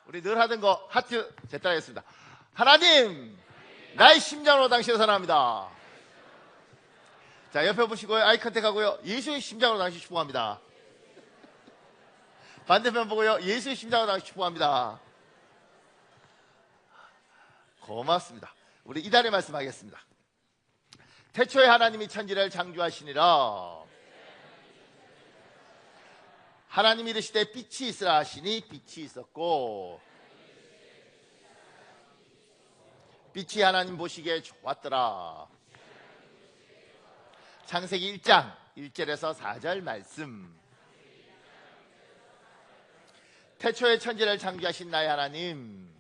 우리 늘 하던 거 하트 제 따라하겠습니다. 하나님, 나의 심장으로 당신을 사랑합니다. 자, 옆에 보시고요. 아이 컨택하고요. 예수의 심장으로 당신 축복합니다. 반대편 보고요. 예수의 심장으로 당신 축복합니다. 고맙습니다. 우리 이달의 말씀하겠습니다. 태초에 하나님이 천지를 창조하시니라. 하나님이 이르시되 빛이 있으라 하시니 빛이 있었고, 빛이 하나님 보시기에 좋았더라. 창세기 1장 1절에서 4절 말씀. 태초에 천지를 창조하신 나의 하나님,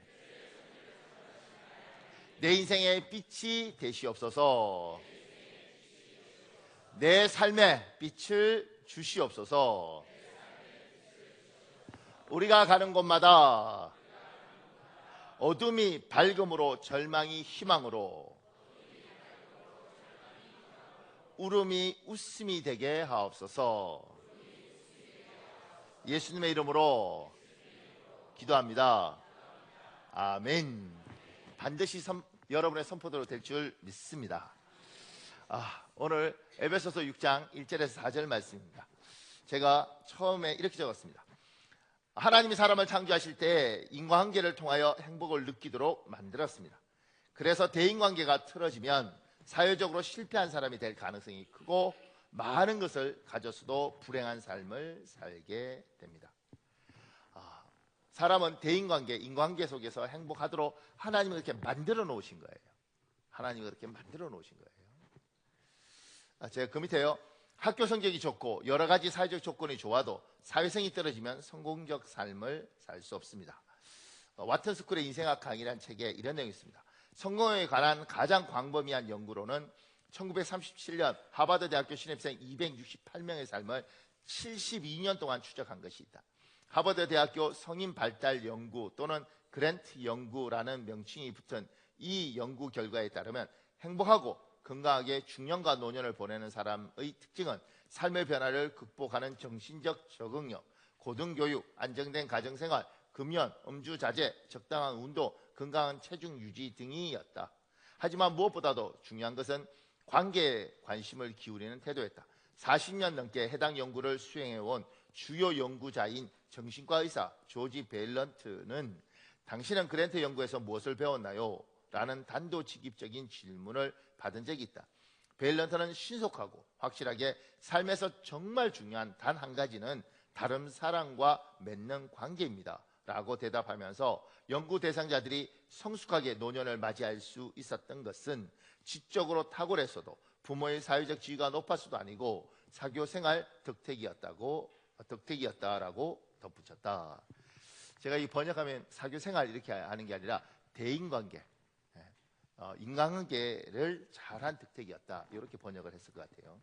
내 인생의 빛이 되시옵소서. 내 삶에 빛을 주시옵소서. 우리가 가는 곳마다 어둠이 밝음으로, 절망이 희망으로, 울음이 웃음이 되게 하옵소서. 예수님의 이름으로 기도합니다. 아멘. 반드시 여러분의 선포대로 될 줄 믿습니다. 오늘 에베소서 6장 1절에서 4절 말씀입니다. 제가 처음에 이렇게 적었습니다. 하나님이 사람을 창조하실 때 인과관계를 통하여 행복을 느끼도록 만들었습니다. 그래서 대인관계가 틀어지면 사회적으로 실패한 사람이 될 가능성이 크고 많은 것을 가졌어도 불행한 삶을 살게 됩니다. 사람은 대인관계, 인과관계 속에서 행복하도록 하나님이 그렇게 만들어 놓으신 거예요. 하나님이 그렇게 만들어 놓으신 거예요. 제가 그 밑에요. 학교 성적이 좋고 여러 가지 사회적 조건이 좋아도 사회성이 떨어지면 성공적 삶을 살 수 없습니다. 와튼스쿨의 인생학 강의라는 책에 이런 내용이 있습니다. 성공에 관한 가장 광범위한 연구로는 1937년 하버드 대학교 신입생 268명의 삶을 72년 동안 추적한 것이 있다. 하버드 대학교 성인 발달 연구 또는 그랜트 연구라는 명칭이 붙은 이 연구 결과에 따르면 행복하고 건강하게 중년과 노년을 보내는 사람의 특징은 삶의 변화를 극복하는 정신적 적응력, 고등교육, 안정된 가정생활, 금연, 음주 자제, 적당한 운동, 건강한 체중 유지 등이었다. 하지만 무엇보다도 중요한 것은 관계에 관심을 기울이는 태도였다. 40년 넘게 해당 연구를 수행해온 주요 연구자인 정신과 의사 조지 벨런트는 당신은 그랜트 연구에서 무엇을 배웠나요? 라는 단도직입적인 질문을 받은 적이 있다. 벨런트는 신속하고 확실하게 삶에서 정말 중요한 단 한 가지는 다른 사람과 맺는 관계입니다 라고 대답하면서 연구 대상자들이 성숙하게 노년을 맞이할 수 있었던 것은 지적으로 탁월했어도 부모의 사회적 지위가 높았어도 아니고 사교생활 덕택이었다라고 덧붙였다. 제가 이 번역하면 사교생활 이렇게 하는 게 아니라 대인관계, 인간관계를 잘한 덕택이었다 이렇게 번역을 했을 것 같아요.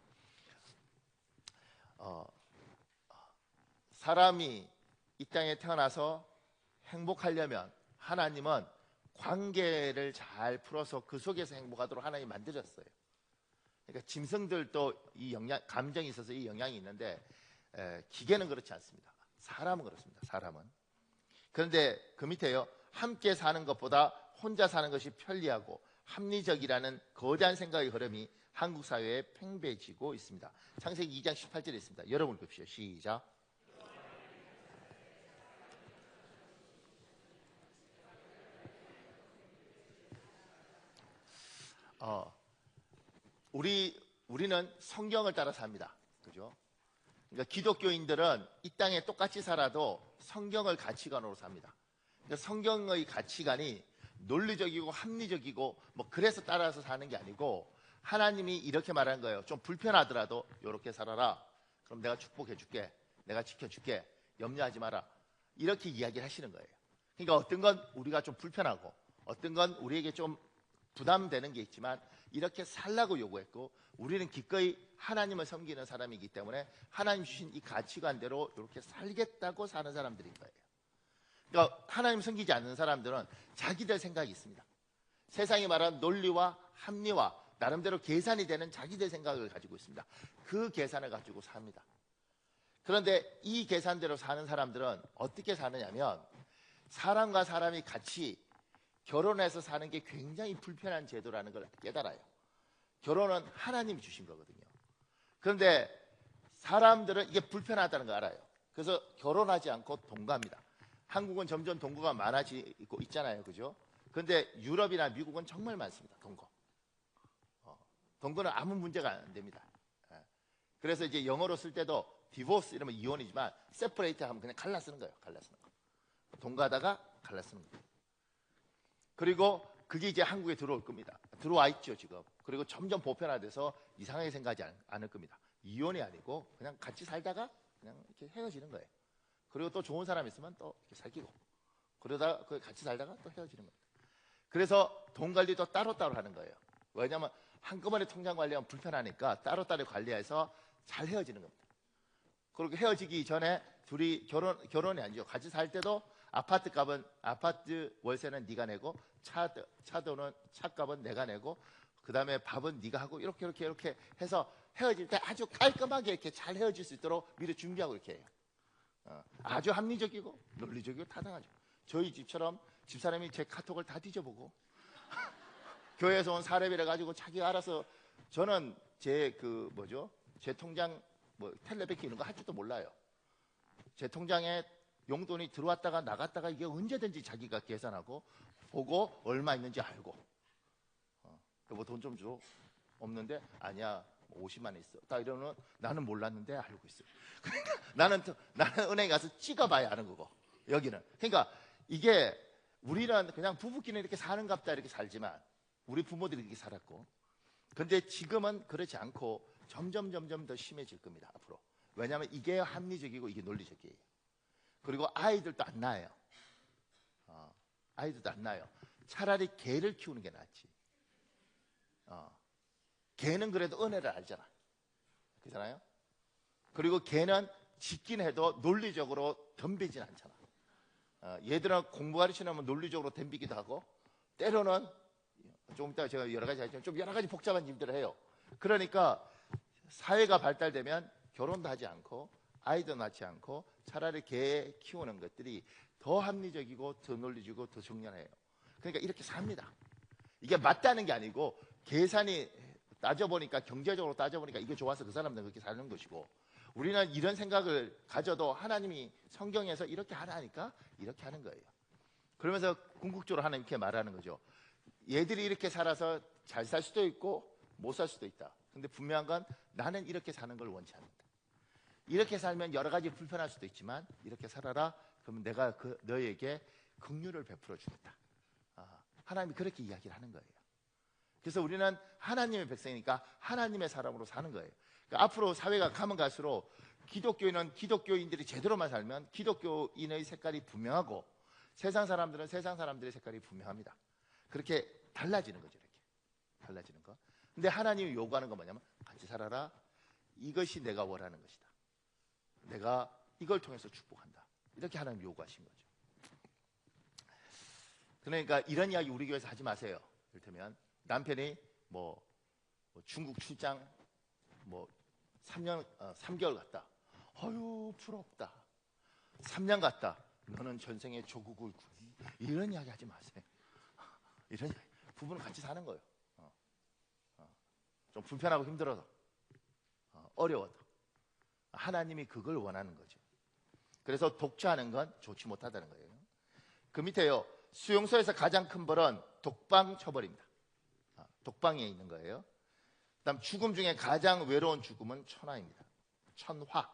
사람이 이 땅에 태어나서 행복하려면 하나님은 관계를 잘 풀어서 그 속에서 행복하도록 하나님이 만드셨어요. 그러니까 짐승들도 이 감정이 있어서 이 영향이 있는데 기계는 그렇지 않습니다. 사람은 그렇습니다. 사람은. 그런데 그 밑에요. 함께 사는 것보다 혼자 사는 것이 편리하고 합리적이라는 거대한 생각의 흐름이 한국 사회에 팽배해지고 있습니다. 창세기 2장 18절에 있습니다. 여러분 읽읍시오. 시작. 우리는 성경을 따라 삽니다. 그죠? 그러니까 기독교인들은 이 땅에 똑같이 살아도 성경을 가치관으로 삽니다. 그러니까 성경의 가치관이 논리적이고 합리적이고 뭐 그래서 따라서 사는 게 아니고 하나님이 이렇게 말하는 거예요. 좀 불편하더라도 이렇게 살아라. 그럼 내가 축복해 줄게. 내가 지켜줄게. 염려하지 마라. 이렇게 이야기를 하시는 거예요. 그러니까 어떤 건 우리가 좀 불편하고 어떤 건 우리에게 좀 부담되는 게 있지만 이렇게 살라고 요구했고 우리는 기꺼이 하나님을 섬기는 사람이기 때문에 하나님 주신 이 가치관대로 이렇게 살겠다고 사는 사람들인 거예요. 그러니까 하나님 섬기지 않는 사람들은 자기들 생각이 있습니다. 세상이 말하는 논리와 합리와 나름대로 계산이 되는 자기들 생각을 가지고 있습니다. 그 계산을 가지고 삽니다. 그런데 이 계산대로 사는 사람들은 어떻게 사느냐면 사람과 사람이 같이 결혼해서 사는 게 굉장히 불편한 제도라는 걸 깨달아요. 결혼은 하나님이 주신 거거든요. 그런데 사람들은 이게 불편하다는 걸 알아요. 그래서 결혼하지 않고 동거합니다. 한국은 점점 동거가 많아지고 있잖아요. 그죠? 그런데 유럽이나 미국은 정말 많습니다. 동거. 동거는 아무 문제가 안 됩니다. 그래서 이제 영어로 쓸 때도 디보스 이러면 이혼이지만 세퍼레이트 하면 그냥 갈라 쓰는 거예요. 갈라 쓰는 거. 동거하다가 갈라 쓰는 거예요. 그리고 그게 이제 한국에 들어올 겁니다. 들어와 있죠, 지금. 그리고 점점 보편화돼서 이상하게 생각하지 않을 겁니다. 이혼이 아니고 그냥 같이 살다가 그냥 이렇게 헤어지는 거예요. 그리고 또 좋은 사람 있으면 또 이렇게 사귀고 그러다가 같이 살다가 또 헤어지는 거예요. 그래서 돈 관리도 따로따로 하는 거예요. 왜냐하면 한꺼번에 통장 관리하면 불편하니까 따로따로 관리해서 잘 헤어지는 겁니다. 그리고 헤어지기 전에 둘이 결혼이 아니죠. 같이 살 때도 아파트 월세는 네가 내고 차 값은 내가 내고 그 다음에 밥은 네가 하고 이렇게 해서 헤어질 때 아주 깔끔하게 이렇게 잘 헤어질 수 있도록 미리 준비하고 이렇게 해요. 아주 합리적이고 논리적이고 타당하죠. 저희 집처럼 집사람이 제 카톡을 다 뒤져보고 교회에서 온 사례비를 가지고 자기가 알아서 저는 제 통장 텔레뱅킹 이런 거 할 줄도 몰라요. 제 통장에 용돈이 들어왔다가 나갔다가 이게 언제든지 자기가 계산하고 보고 얼마 있는지 알고 뭐 돈 좀 줘? 없는데 아니야 50만 원 있어. 딱 이러면 나는 몰랐는데 알고 있어. 그러니까 나는 은행에 가서 찍어봐야 아는 거고 여기는. 그러니까 이게 우리는 그냥 부부끼리 이렇게 사는갑다 이렇게 살지만 우리 부모들이 이렇게 살았고 근데 지금은 그렇지 않고 점점 더 심해질 겁니다. 앞으로. 왜냐하면 이게 합리적이고 이게 논리적이에요. 그리고 아이들도 안 낳아요. 아이들도 안 낳아요. 차라리 개를 키우는 게 낫지. 개는 그래도 은혜를 알잖아. 그렇잖아요? 그리고 개는 짖긴 해도 논리적으로 덤비진 않잖아. 얘들은 공부 가르치려면 논리적으로 덤비기도 하고 때로는 조금 이따가 제가 여러 가지 하지만 좀 여러 가지 복잡한 일들을 해요. 그러니까 사회가 발달되면 결혼도 하지 않고 아이도 낳지 않고 차라리 개 키우는 것들이 더 합리적이고 더 논리적이고 더 정연해요. 그러니까 이렇게 삽니다. 이게 맞다는 게 아니고 계산이 따져보니까 경제적으로 따져보니까 이게 좋아서 그 사람들은 그렇게 사는 것이고 우리는 이런 생각을 가져도 하나님이 성경에서 이렇게 하라니까 이렇게 하는 거예요. 그러면서 궁극적으로 하나님 이렇게 말하는 거죠. 얘들이 이렇게 살아서 잘 살 수도 있고 못 살 수도 있다. 근데 분명한 건 나는 이렇게 사는 걸 원치 않는다. 이렇게 살면 여러 가지 불편할 수도 있지만 이렇게 살아라. 그러면 내가 너에게 긍휼을 베풀어 주겠다. 하나님이 그렇게 이야기를 하는 거예요. 그래서 우리는 하나님의 백성이니까 하나님의 사람으로 사는 거예요. 그러니까 앞으로 사회가 가면 갈수록 기독교인은 기독교인들이 제대로만 살면 기독교인의 색깔이 분명하고 세상 사람들은 세상 사람들의 색깔이 분명합니다. 그렇게 달라지는 거죠. 이렇게 달라지는 거. 근데 하나님이 요구하는 건 뭐냐면 같이 살아라. 이것이 내가 원하는 것이다. 내가 이걸 통해서 축복한다. 이렇게 하나님 요구하신 거죠. 그러니까 이런 이야기 우리 교회에서 하지 마세요. 이를테면 남편이 뭐 중국 출장 3개월 갔다. 어휴 부럽다. 3년 갔다. 너는 전생에 조국을 구해. 이런 이야기 하지 마세요. 이런 이야기. 부부는 같이 사는 거예요. 좀 불편하고 힘들어서 어려워도 하나님이 그걸 원하는 거죠. 그래서 독처하는 건 좋지 못하다는 거예요. 그 밑에요. 수용소에서 가장 큰 벌은 독방 처벌입니다. 독방에 있는 거예요. 그다음 죽음 중에 가장 외로운 죽음은 천화입니다. 천화.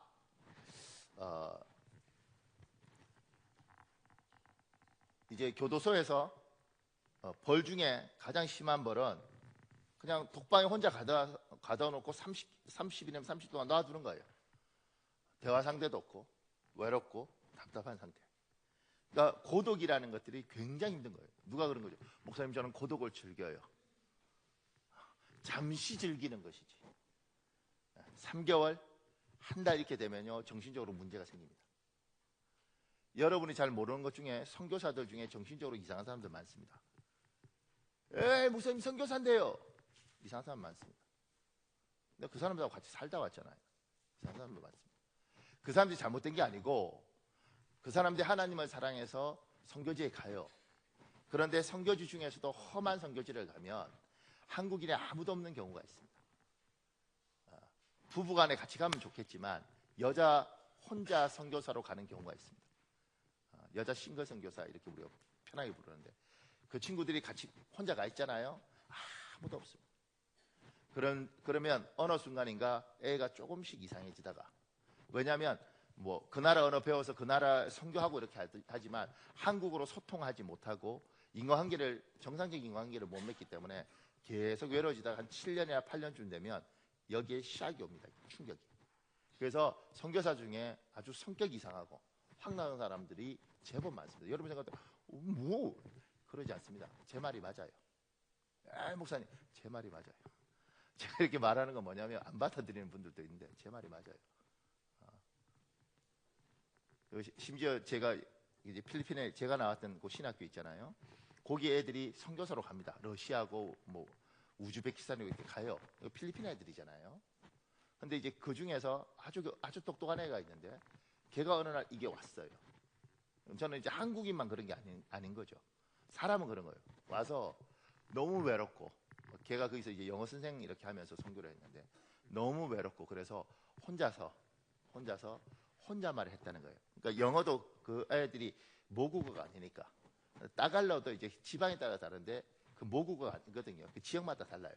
이제 교도소에서 벌 중에 가장 심한 벌은 그냥 독방에 혼자 가다 놓고 30일이면 30일 동안 놔두는 거예요. 대화 상대도 없고 외롭고 답답한 상태. 그러니까 고독이라는 것들이 굉장히 힘든 거예요. 누가 그런 거죠? 목사님 저는 고독을 즐겨요. 잠시 즐기는 것이지. 3개월, 한 달 이렇게 되면요 정신적으로 문제가 생깁니다. 여러분이 잘 모르는 것 중에 선교사들 중에 정신적으로 이상한 사람들 많습니다. 에이 목사님 선교사인데요. 이상한 사람 많습니다. 근데 그 사람들하고 같이 살다 왔잖아요. 이상한 사람도 많습니다. 그 사람들이 잘못된 게 아니고 그 사람들이 하나님을 사랑해서 선교지에 가요. 그런데 선교지 중에서도 험한 선교지를 가면 한국인이 아무도 없는 경우가 있습니다. 부부간에 같이 가면 좋겠지만 여자 혼자 선교사로 가는 경우가 있습니다. 여자 싱글 선교사 이렇게 우리가 편하게 부르는데 그 친구들이 같이 혼자 가 있잖아요. 아무도 없습니다. 그러면 어느 순간인가 애가 조금씩 이상해지다가, 왜냐하면 뭐 그 나라 언어 배워서 그 나라 선교하고 이렇게 하지만 한국어로 소통하지 못하고 인과관계를, 정상적인 인과관계를 못 맺기 때문에 계속 외로워지다가 한 7년이나 8년쯤 되면 여기에 시작이 옵니다. 충격이. 그래서 선교사 중에 아주 성격 이상하고 확 나는 사람들이 제법 많습니다. 여러분 생각할 때 뭐 그러지 않습니다. 제 말이 맞아요. 목사님 제 말이 맞아요. 제가 이렇게 말하는 건 뭐냐면 안 받아들이는 분들도 있는데 제 말이 맞아요. 심지어 제가 이제 필리핀에 제가 나왔던 그 신학교 있잖아요. 거기 애들이 선교사로 갑니다. 러시아고 뭐 우즈베키스탄으로 이렇게 가요. 필리핀 애들이잖아요. 근데 이제 그 중에서 아주 똑똑한 애가 있는데 걔가 어느 날 이게 왔어요. 저는 이제 한국인만 그런 게 아닌 거죠. 사람은 그런 거예요. 와서 너무 외롭고, 걔가 거기서 이제 영어 선생 이렇게 하면서 선교를 했는데 너무 외롭고, 그래서 혼자서 혼자말을 했다는 거예요. 그러니까 영어도 그 애들이 모국어가 아니니까, 따갈러도 이제 지방에 따라 다른데 그 모국어가 아니거든요. 그 지역마다 달라요.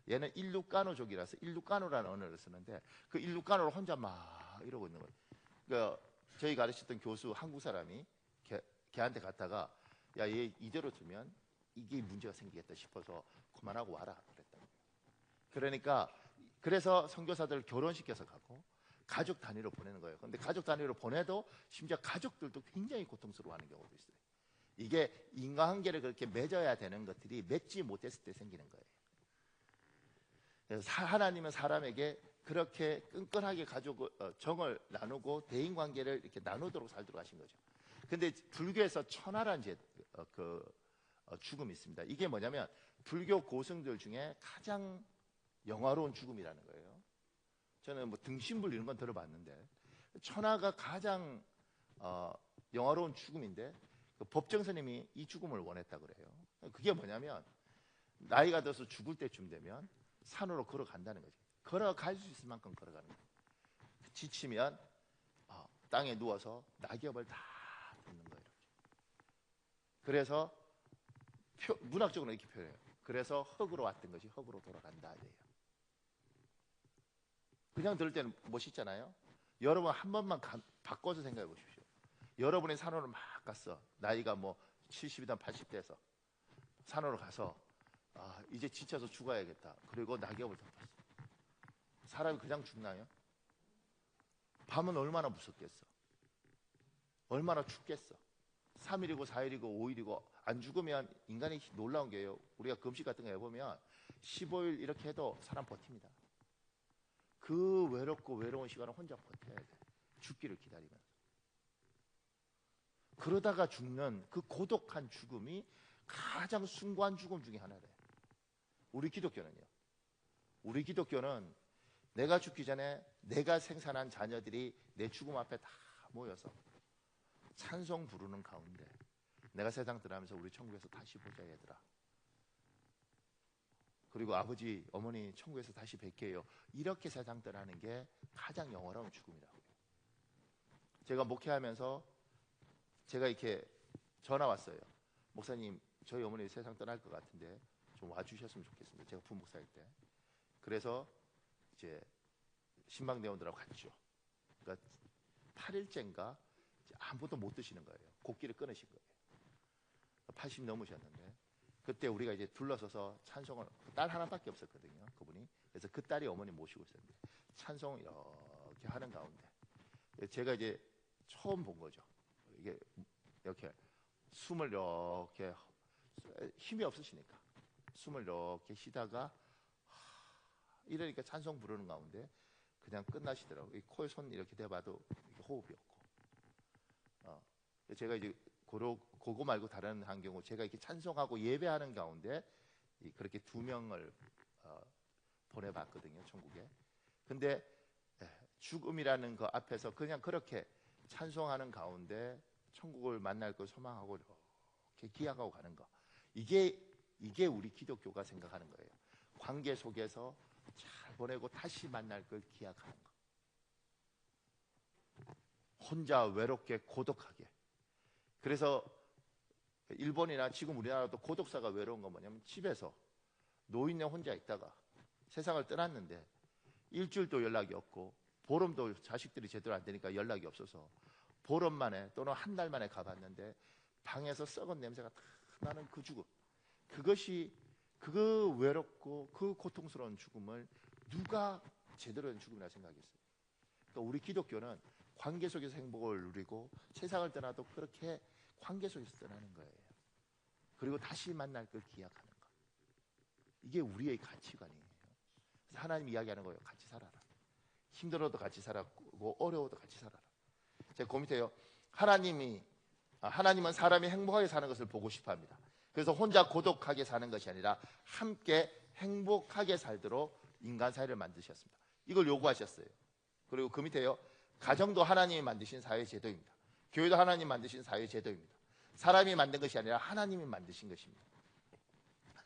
얘는 일루카노족이라서 일루카노라는 언어를 쓰는데 그 일루카노를 혼자 막 이러고 있는 거예요. 그러니까 저희 가르쳤던 교수 한국 사람이 걔한테 갔다가 야, 얘 이대로 두면 이게 문제가 생기겠다 싶어서 그만하고 와라 그랬던 거예요. 그러니까 그래서 선교사들을 결혼시켜서 가고 가족 단위로 보내는 거예요. 그런데 가족 단위로 보내도 심지어 가족들도 굉장히 고통스러워하는 경우도 있어요. 이게 인과관계를 그렇게 맺어야 되는 것들이 맺지 못했을 때 생기는 거예요. 그래서 하나님은 사람에게 그렇게 끈끈하게 정을 나누고 대인관계를 이렇게 나누도록 살도록 하신 거죠. 근데 불교에서 천하란 죽음이 있습니다. 이게 뭐냐면 불교 고승들 중에 가장 영화로운 죽음이라는 거예요. 저는 뭐 등신불 이런 건 들어봤는데 천하가 가장 영화로운 죽음인데 그 법정스님이 이 죽음을 원했다 그래요. 그게 뭐냐면 나이가 들어서 죽을 때쯤 되면 산으로 걸어간다는 거죠. 걸어갈 수 있을 만큼 걸어가는 거예요. 지치면 땅에 누워서 낙엽을 다 붓는 거예요. 그래서 문학적으로 이렇게 표현해요. 그래서 흙으로 왔던 것이 흙으로 돌아간다 이래요. 그냥 들을 때는 멋있잖아요. 여러분 한 번만 바꿔서 생각해 보십시오. 여러분이 산으로 막 갔어. 나이가 뭐 70이든 80대에서 산으로 가서 이제 지쳐서 죽어야겠다. 그리고 낙엽을 덮었어. 사람이 그냥 죽나요? 밤은 얼마나 무섭겠어. 얼마나 춥겠어. 3일이고 4일이고 5일이고 안 죽으면 인간이 놀라운 게요. 우리가 금식 같은 거 해보면 15일 이렇게 해도 사람 버팁니다. 그 외롭고 외로운 시간을 혼자 버텨야 돼. 죽기를 기다리면서. 그러다가 죽는 그 고독한 죽음이 가장 숭고한 죽음 중에 하나래요. 우리 기독교는요. 우리 기독교는 내가 죽기 전에 내가 생산한 자녀들이 내 죽음 앞에 다 모여서 찬송 부르는 가운데 내가 세상 들어가면서 우리 천국에서 다시 보자 얘들아. 그리고 아버지, 어머니 천국에서 다시 뵐게요. 이렇게 세상 떠나는 게 가장 영원한 죽음이라고요. 제가 목회하면서 제가 이렇게 전화 왔어요. 목사님, 저희 어머니 세상 떠날 것 같은데 좀 와주셨으면 좋겠습니다. 제가 부목사일 때. 그래서 이제 신방대원들하고 갔죠. 그러니까 8일째인가 아무것도 못 드시는 거예요. 곡기를 끊으신 거예요. 80 넘으셨는데 그때 우리가 이제 둘러서서 찬송을, 딸 하나밖에 없었거든요. 그분이. 그래서 그 딸이 어머니 모시고 있었는데 찬송을 이렇게 하는 가운데 제가 이제 처음 본 거죠. 이게 이렇게 숨을 이렇게, 힘이 없으시니까 숨을 이렇게 쉬다가 이러니까 찬송 부르는 가운데 그냥 끝나시더라고요. 코에 손 이렇게 대봐도 호흡이 없고. 제가 이제 그거 말고 다른 한 경우 제가 이렇게 찬송하고 예배하는 가운데 그렇게 2명을 보내봤거든요, 천국에. 근데 죽음이라는 거 앞에서 그냥 그렇게 찬송하는 가운데 천국을 만날 걸 소망하고 이렇게 기약하고 가는 거. 이게 우리 기독교가 생각하는 거예요. 관계 속에서 잘 보내고 다시 만날 걸 기약하는 거. 혼자 외롭게 고독하게. 그래서 일본이나 지금 우리나라도 고독사가 외로운 건 뭐냐면 집에서 노인네 혼자 있다가 세상을 떠났는데 일주일도 연락이 없고 보름도 자식들이 제대로 안 되니까 연락이 없어서 보름 만에 또는 한 달 만에 가봤는데 방에서 썩은 냄새가 다 나는 그 죽음. 그 외롭고 그 고통스러운 죽음을 누가 제대로 된 죽음이라 생각했어요. 그러니까 우리 기독교는 관계 속에서 행복을 누리고 세상을 떠나도 그렇게 관계 속에서 떠나는 거예요. 그리고 다시 만날 걸 기약하는 거. 이게 우리의 가치관이에요. 그래서 하나님 이야기하는 거예요. 같이 살아라. 힘들어도 같이 살았고 어려워도 같이 살아라. 제가 그 밑에요. 하나님은 사람이 행복하게 사는 것을 보고 싶어합니다. 그래서 혼자 고독하게 사는 것이 아니라 함께 행복하게 살도록 인간 사회를 만드셨습니다. 이걸 요구하셨어요. 그리고 그 밑에요. 가정도 하나님이 만드신 사회 제도입니다. 교회도 하나님이 만드신 사회 제도입니다. 사람이 만든 것이 아니라 하나님이 만드신 것입니다.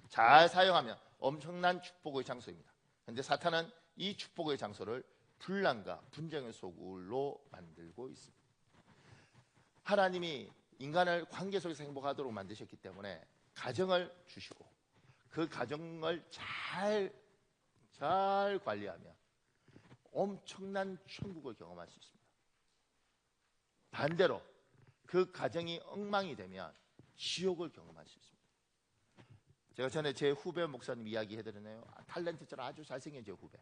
잘 사용하면 엄청난 축복의 장소입니다. 그런데 사탄은 이 축복의 장소를 분란과 분쟁의 소굴로 만들고 있습니다. 하나님이 인간을 관계 속에서 행복하도록 만드셨기 때문에 가정을 주시고 그 가정을 잘 관리하면 엄청난 천국을 경험할 수 있습니다. 반대로 그 가정이 엉망이 되면 지옥을 경험할 수 있습니다. 제가 전에 제 후배 목사님 이야기 해드렸네요. 탤런트처럼 아주 잘생긴 제 후배.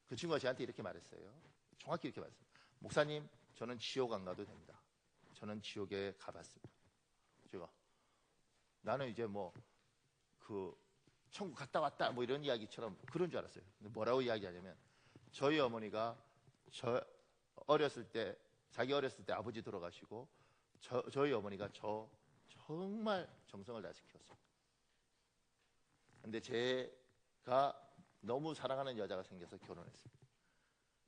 그 친구가 저한테 이렇게 말했어요. 정확히 이렇게 말했어요. 목사님, 저는 지옥 안 가도 됩니다. 저는 지옥에 가봤습니다. 제가 나는 이제 천국 갔다 왔다 이런 이야기처럼 그런 줄 알았어요. 근데 뭐라고 이야기하냐면 저희 어머니가 자기 어렸을 때 아버지 돌아가시고 저희 어머니가 정말 정성을 다해서 키웠습니다. 근데 제가 너무 사랑하는 여자가 생겨서 결혼했습니다.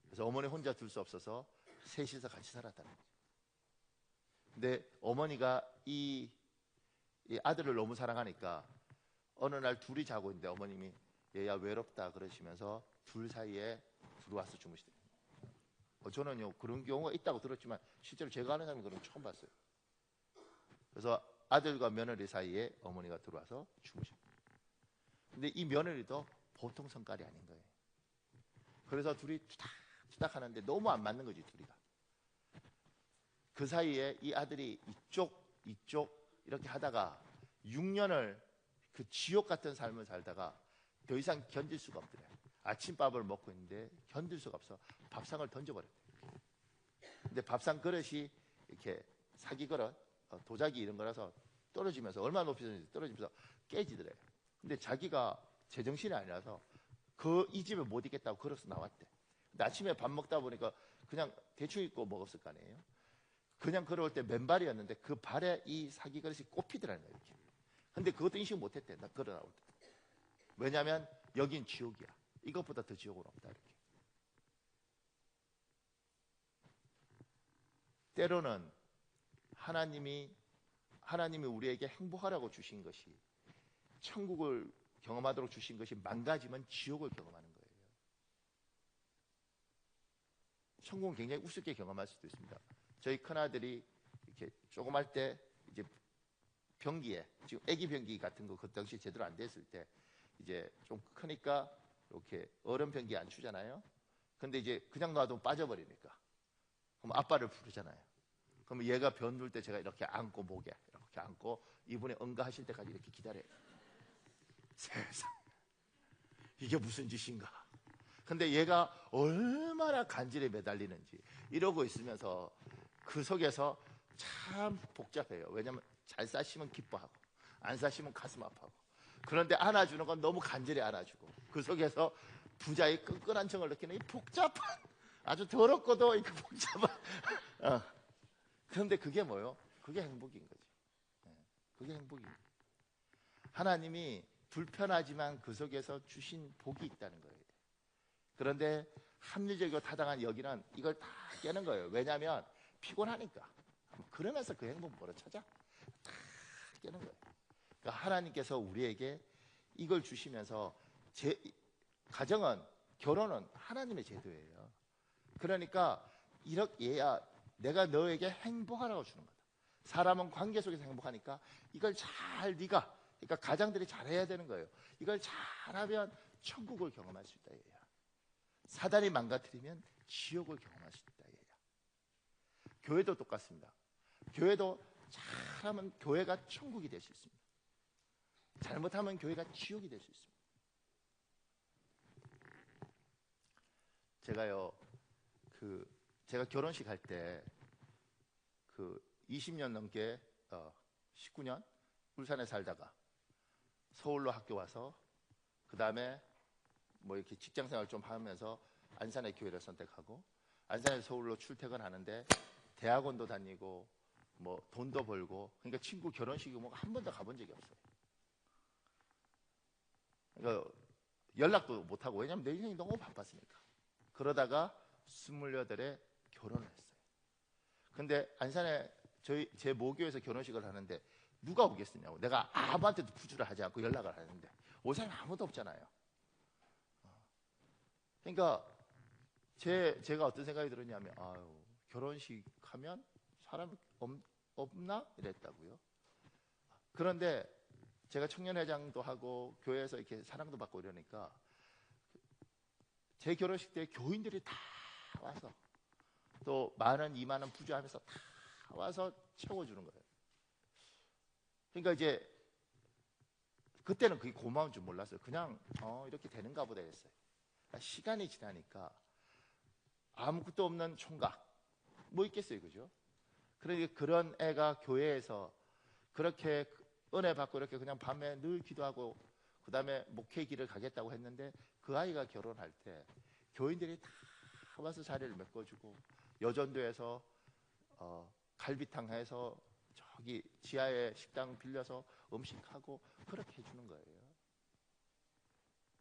그래서 어머니 혼자 둘 수 없어서 셋이서 같이 살았다는 거죠. 근데 어머니가 이 아들을 너무 사랑하니까 어느 날 둘이 자고 있는데 어머님이 얘야 외롭다 그러시면서 둘 사이에 들어와서 주무시더라고요. 저는요 그런 경우가 있다고 들었지만 실제로 제가 아는 사람은 그런 거 처음 봤어요. 그래서 아들과 며느리 사이에 어머니가 들어와서 주무십니다. 근데 이 며느리도 보통 성깔이 아닌 거예요. 그래서 둘이 투닥투닥 하는데 너무 안 맞는 거지 둘이가. 그 사이에 이 아들이 이쪽 이렇게 하다가 6년을 그 지옥 같은 삶을 살다가 더 이상 견딜 수가 없더래요. 아침밥을 먹고 있는데 견딜 수가 없어 밥상을 던져버렸대요. 근데 밥상 그릇이 이렇게 사기 그릇, 도자기 이런 거라서 떨어지면서 얼마나 높이 떨어지면서 깨지더래요. 근데 자기가 제정신이 아니라서 이 집에 못 있겠다고 걸어서 나왔대. 근데 아침에 밥 먹다 보니까 그냥 대충 입고 먹었을 거 아니에요. 그냥 걸어올 때 맨발이었는데 그 발에 이 사기 그릇이 꼽히더라는 거예요. 이렇게. 근데 그것도 인식 못했대. 나 걸어 나올 때. 왜냐하면 여긴 지옥이야. 이것보다 더 지옥은 없다. 이렇게. 때로는 하나님이 우리에게 행복하라고 주신 것이 천국을 경험하도록 주신 것이 망가지면 지옥을 경험하는 거예요. 천국은 굉장히 우습게 경험할 수도 있습니다. 저희 큰아들이 이렇게 조그말 때 이제 변기에 지금 애기 변기 같은 거 그 당시 제대로 안 됐을 때 이제 좀 크니까 이렇게 얼음 변기에 안 추잖아요. 근데 이제 그냥 놔두면 빠져버리니까 그럼 아빠를 부르잖아요. 그럼 얘가 변둘 때 제가 이렇게 안고 목에 이렇게 안고 이분이 응가하실 때까지 이렇게 기다려요. 세상 이게 무슨 짓인가. 근데 얘가 얼마나 간절히 매달리는지 이러고 있으면서 그 속에서 참 복잡해요. 왜냐하면 잘 싸시면 기뻐하고 안 싸시면 가슴 아파하고 그런데 안아주는 건 너무 간절히 안아주고 그 속에서 부자의 끈끈한 정을 느끼는 이 복잡한 아주 더럽고도 이 복잡한 그런데 그게 뭐예요? 그게 행복인 거지. 그게 행복입니다. 하나님이 불편하지만 그 속에서 주신 복이 있다는 거예요. 그런데 합리적이고 타당한 여기는 이걸 다 깨는 거예요. 왜냐하면 피곤하니까. 그러면서 그 행복 뭐로 찾아? 다 깨는 거예요. 그러니까 하나님께서 우리에게 이걸 주시면서 가정은, 결혼은 하나님의 제도예요. 그러니까 이렇게 해야 내가 너에게 행복하라고 주는 거다. 사람은 관계 속에서 행복하니까 이걸 네가, 그러니까 가장들이 잘해야 되는 거예요. 이걸 잘하면 천국을 경험할 수 있다 얘야. 사단이 망가뜨리면 지옥을 경험할 수 있다 얘야. 교회도 똑같습니다. 교회도 잘하면 교회가 천국이 될 수 있습니다. 잘못하면 교회가 지옥이 될 수 있습니다. 제가 결혼식 할 때 20년 넘게 19년 울산에 살다가 서울로 학교 와서 그 다음에 뭐 이렇게 직장생활 좀 하면서 안산의 교회를 선택하고 안산에서 서울로 출퇴근하는데 대학원도 다니고 뭐 돈도 벌고, 그러니까 친구 결혼식이 뭐 한 번도 가본 적이 없어요. 그러니까 연락도 못 하고, 왜냐면 내 인생이 너무 바빴으니까. 그러다가 28에 결혼을 했어요. 근데 안산에 제 모교에서 결혼식을 하는데 누가 오겠느냐고. 내가 아무한테도 부주를 하지 않고 연락을 하는데 올 사람이 아무도 없잖아요. 그러니까 제가 어떤 생각이 들었냐면, 결혼식 하면 사람이 없나? 이랬다고요. 그런데 제가 청년회장도 하고 교회에서 이렇게 사랑도 받고 이러니까 제 결혼식 때 교인들이 다 와서 또 10,000원, 20,000원 부주하면서 다 와서 채워주는 거예요. 그러니까 이제 그때는 그게 고마운 줄 몰랐어요. 그냥 이렇게 되는가 보다 했어요. 시간이 지나니까 아무것도 없는 총각 뭐 있겠어요, 그죠? 그러니까 그런 애가 교회에서 그렇게 은혜 받고 이렇게 그냥 밤에 늘 기도하고 그 다음에 목회 길을 가겠다고 했는데 그 아이가 결혼할 때 교인들이 다 와서 자리를 메꿔주고 여전도에서 갈비탕 해서 저기 지하에 식당 빌려서 음식하고 그렇게 해주는 거예요.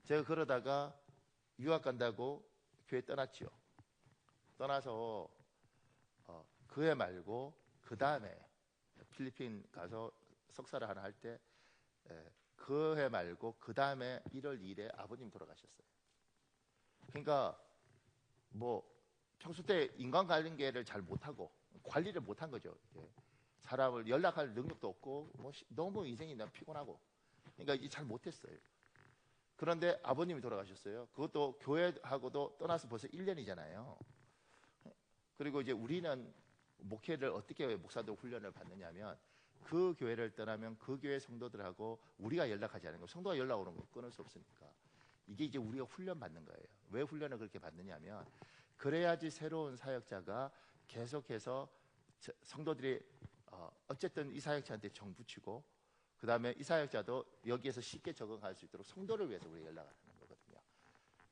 제가 그러다가 유학 간다고 교회 떠났지요. 떠나서 그 해 말고 그 다음에 필리핀 가서 석사를 하나 할 때 그 해 말고 그 다음에 1월 2일에 아버님 돌아가셨어요. 그러니까 뭐 평소 때 인간관계를 잘 못하고 관리를 못한 거죠. 사람을 연락할 능력도 없고 뭐 너무 인생이 너무 피곤하고, 그러니까 이제 잘 못했어요. 그런데 아버님이 돌아가셨어요. 그것도 교회하고도 떠나서 벌써 1년이잖아요. 그리고 이제 우리는 목회를 어떻게 목사들 훈련을 받느냐면 그 교회를 떠나면 그 교회 성도들하고 우리가 연락하지 않은 거, 성도가 연락 오는 거 끊을 수 없으니까 이게 이제 우리가 훈련 받는 거예요. 왜 훈련을 그렇게 받느냐면 그래야지 새로운 사역자가 계속해서 성도들이 어쨌든 이 사역자한테 정 붙이고 그 다음에 이 사역자도 여기에서 쉽게 적응할 수 있도록 성도를 위해서 우리가 연락을 하는 거거든요.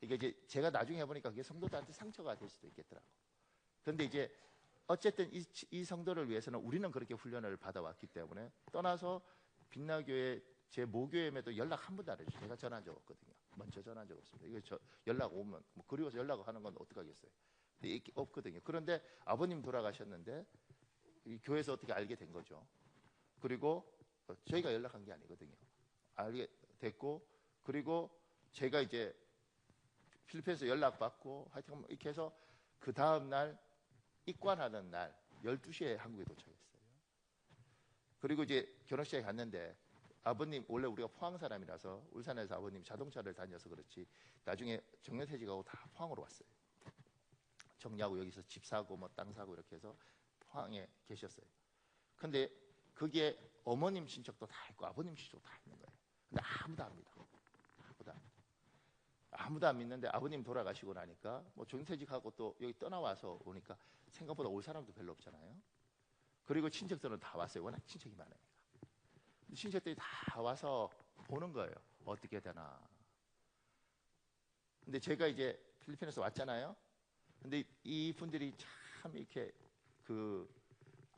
이게 이제 제가 나중에 해보니까 그게 성도들한테 상처가 될 수도 있겠더라고. 그런데 이제 어쨌든 이 성도를 위해서는 우리는 그렇게 훈련을 받아왔기 때문에 떠나서 빛나교회 제 모교회에도 연락 한 번도 안 해주죠. 제가 전화한 적 없거든요. 먼저 전화한 적 없습니다. 이거 연락 오면 뭐 그리워서 연락을 하는 건 어떡하겠어요. 근데 없거든요. 그런데 아버님 돌아가셨는데 이 교회에서 어떻게 알게 된 거죠. 그리고 저희가 연락한 게 아니거든요. 알게 됐고, 그리고 제가 이제 필리핀에서 연락받고 하여튼 이렇게 해서 그 다음 날 입관하는 날 12시에 한국에 도착했어요. 그리고 이제 결혼식에 갔는데 아버님, 원래 우리가 포항 사람이라서 울산에서 아버님 자동차를 다녀서 그렇지 나중에 정년퇴직하고 다 포항으로 왔어요. 정리하고 여기서 집 사고 뭐 땅 사고 이렇게 해서 포항에 계셨어요. 근데 거기에 어머님 친척도 다 있고 아버님 친척도 다 있는 거예요. 근데 아무도 안 믿어. 아무도 안 믿는데 아버님 돌아가시고 나니까 뭐 정퇴직하고 또 여기 떠나와서 오니까 생각보다 올 사람도 별로 없잖아요. 그리고 친척들은 다 왔어요. 워낙 친척이 많으니까. 친척들이 다 와서 보는 거예요. 어떻게 되나. 근데 제가 이제 필리핀에서 왔잖아요. 근데 이 분들이 참 이렇게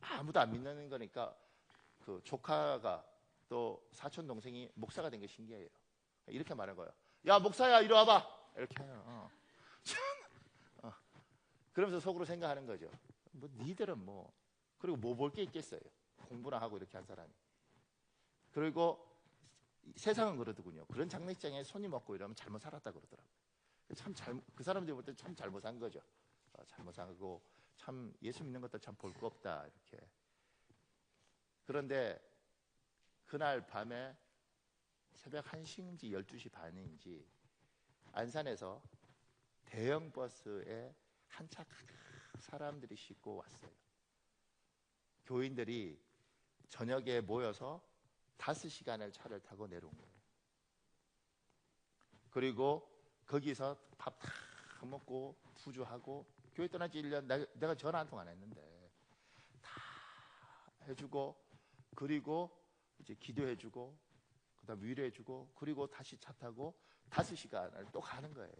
아무도 안 믿는 거니까 그 조카가 또 사촌 동생이 목사가 된 게 신기해요. 이렇게 말한 거예요. 야, 목사야, 이리 와봐. 이렇게 해요. 그러면서 속으로 생각하는 거죠. 뭐 니들은 뭐 그리고 뭐 볼 게 있겠어요. 공부나 하고 이렇게 한 사람이. 그리고 세상은 그러더군요. 그런 장례식장에 손님 없고 이러면 잘못 살았다 그러더라고요. 그 사람들이 볼 때 참 잘못 산 거죠. 잘못 산거 참 예수 믿는 것도 참 볼 거 없다 이렇게. 그런데 그날 밤에 새벽 1시인지 12시 반인지 안산에서 대형 버스에 한 차 사람들이 싣고 왔어요. 교인들이 저녁에 모여서 5시간을 차를 타고 내려온 거예요. 그리고 거기서 밥 다 먹고 푸주하고 교회 떠난 지 1년 내가 전화 한 통 안 했는데 다 해주고 그리고 이제 기도해주고 그다음 위로해주고 그리고 다시 차 타고 5시간을 또 가는 거예요.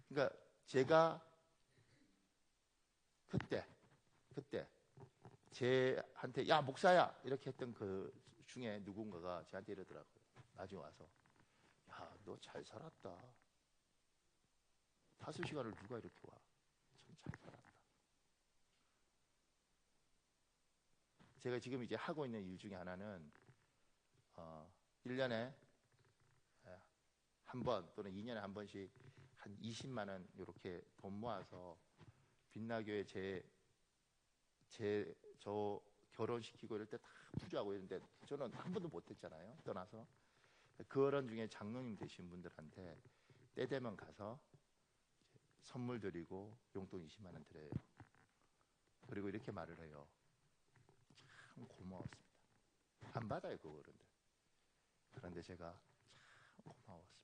그러니까 제가 그때 제한테 야 목사야 이렇게 했던 그 중에 누군가가 저한테 이러더라고요. 나중에 와서 야 너 잘 살았다. 5시간을 누가 이렇게 와. 참 잘 살았다. 제가 지금 이제 하고 있는 일 중에 하나는 1년에 한 번 또는 2년에 한 번씩 한 20만 원 이렇게 돈 모아서 빛나교회 저 결혼시키고 이럴 때 다 부주하고 이랬는데 저는 한 번도 못했잖아요. 떠나서 그런 중에 장로님 되신 분들한테 때 되면 가서 선물 드리고 용돈 20만 원 드려요. 그리고 이렇게 말을 해요. 참 고마웠습니다. 안 받아요 그 어른들. 그런데 제가 참 고마웠습니다.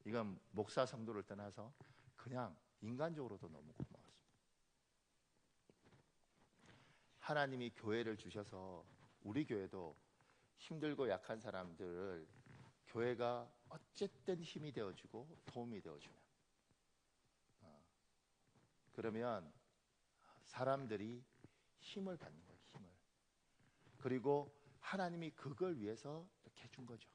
이건 목사 성도를 떠나서 그냥 인간적으로도 너무 고마웠습니다. 하나님이 교회를 주셔서 우리 교회도 힘들고 약한 사람들을 교회가 어쨌든 힘이 되어주고 도움이 되어주면 그러면 사람들이 힘을 받는 거예요. 힘을. 그리고 하나님이 그걸 위해서 이렇게 해준 거죠.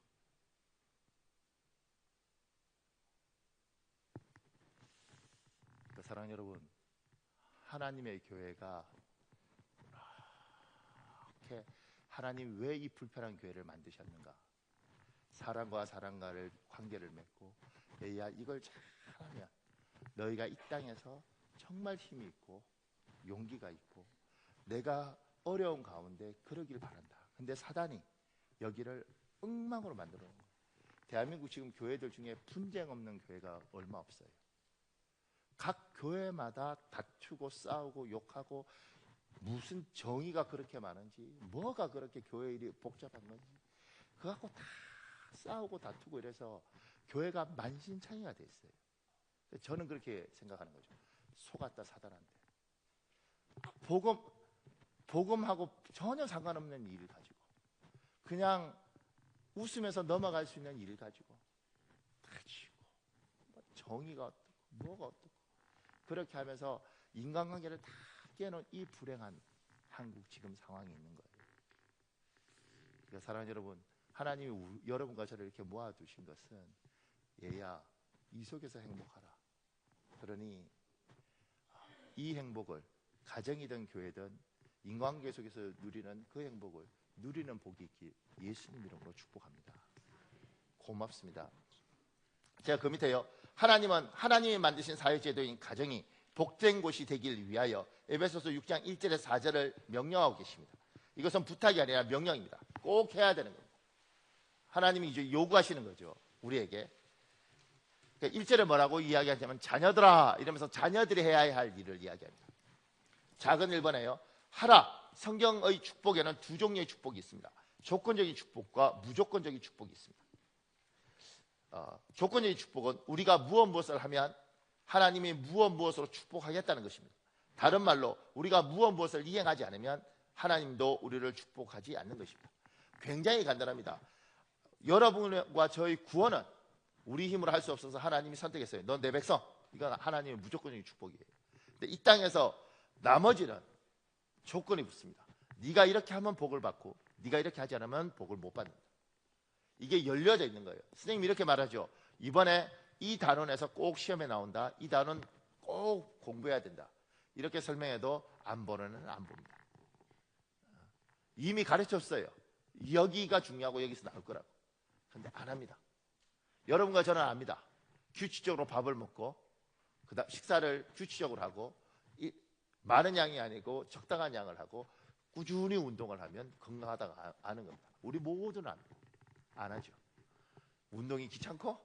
사랑하는 여러분, 하나님의 교회가 이렇게 하나님 왜 이 불편한 교회를 만드셨는가? 사람과 사람과를 관계를 맺고 야 이걸 잘하면 너희가 이 땅에서 정말 힘이 있고 용기가 있고 내가 어려운 가운데 그러길 바란다. 근데 사단이 여기를 엉망으로 만들어 놓은 거예요. 대한민국 지금 교회들 중에 분쟁 없는 교회가 얼마 없어요. 각 교회마다 다투고 싸우고 욕하고 무슨 정의가 그렇게 많은지 뭐가 그렇게 교회 일이 복잡한 건지 그거 갖고 다 싸우고 다투고 이래서 교회가 만신창이가 돼 있어요. 저는 그렇게 생각하는 거죠. 속았다 사단한테. 복음하고 전혀 상관없는 일을 가지고 그냥 웃으면서 넘어갈 수 있는 일을 가지고 다치고 정의가 어떻고 뭐가 어떻고 그렇게 하면서 인간관계를 다 깨놓은 이 불행한 한국 지금 상황이 있는 거예요. 그러니까 사랑하는 여러분, 하나님이 여러분과 저를 이렇게 모아두신 것은 얘야 이 속에서 행복하라. 그러니 이 행복을 가정이든 교회든 인간관계 속에서 누리는 그 행복을 누리는 복이 있기 예수님 이름으로 축복합니다. 고맙습니다. 제가 그 밑에요. 하나님은 하나님이 만드신 사회제도인 가정이 복된 곳이 되길 위하여 에베소서 6장 1절에서 4절을 명령하고 계십니다. 이것은 부탁이 아니라 명령입니다. 꼭 해야 되는 겁니다. 하나님이 이제 요구하시는 거죠. 우리에게. 그러니까 1절에 뭐라고 이야기하냐면 자녀들아 이러면서 자녀들이 해야 할 일을 이야기합니다. 작은 1번에요. 하라. 성경의 축복에는 두 종류의 축복이 있습니다. 조건적인 축복과 무조건적인 축복이 있습니다. 조건적인 축복은 우리가 무엇을 하면 하나님이 무엇으로 축복하겠다는 것입니다. 다른 말로 우리가 무엇을 이행하지 않으면 하나님도 우리를 축복하지 않는 것입니다. 굉장히 간단합니다. 여러분과 저의 구원은 우리 힘으로 할 수 없어서 하나님이 선택했어요. 넌 내 백성. 이건 하나님의 무조건적인 축복이에요. 근데 이 땅에서 나머지는 조건이 붙습니다. 네가 이렇게 하면 복을 받고 네가 이렇게 하지 않으면 복을 못 받는다. 이게 열려져 있는 거예요. 선생님이 이렇게 말하죠. 이번에 이 단원에서 꼭 시험에 나온다. 이 단원 꼭 공부해야 된다. 이렇게 설명해도 안 보는 안 봅니다. 이미 가르쳤어요. 여기가 중요하고 여기서 나올 거라고. 근데 안 합니다. 여러분과 저는 압니다. 규칙적으로 밥을 먹고 그다음 식사를 규칙적으로 하고 많은 양이 아니고 적당한 양을 하고 꾸준히 운동을 하면 건강하다고 아는 겁니다. 우리 모두는 압니다. 안 하죠. 운동이 귀찮고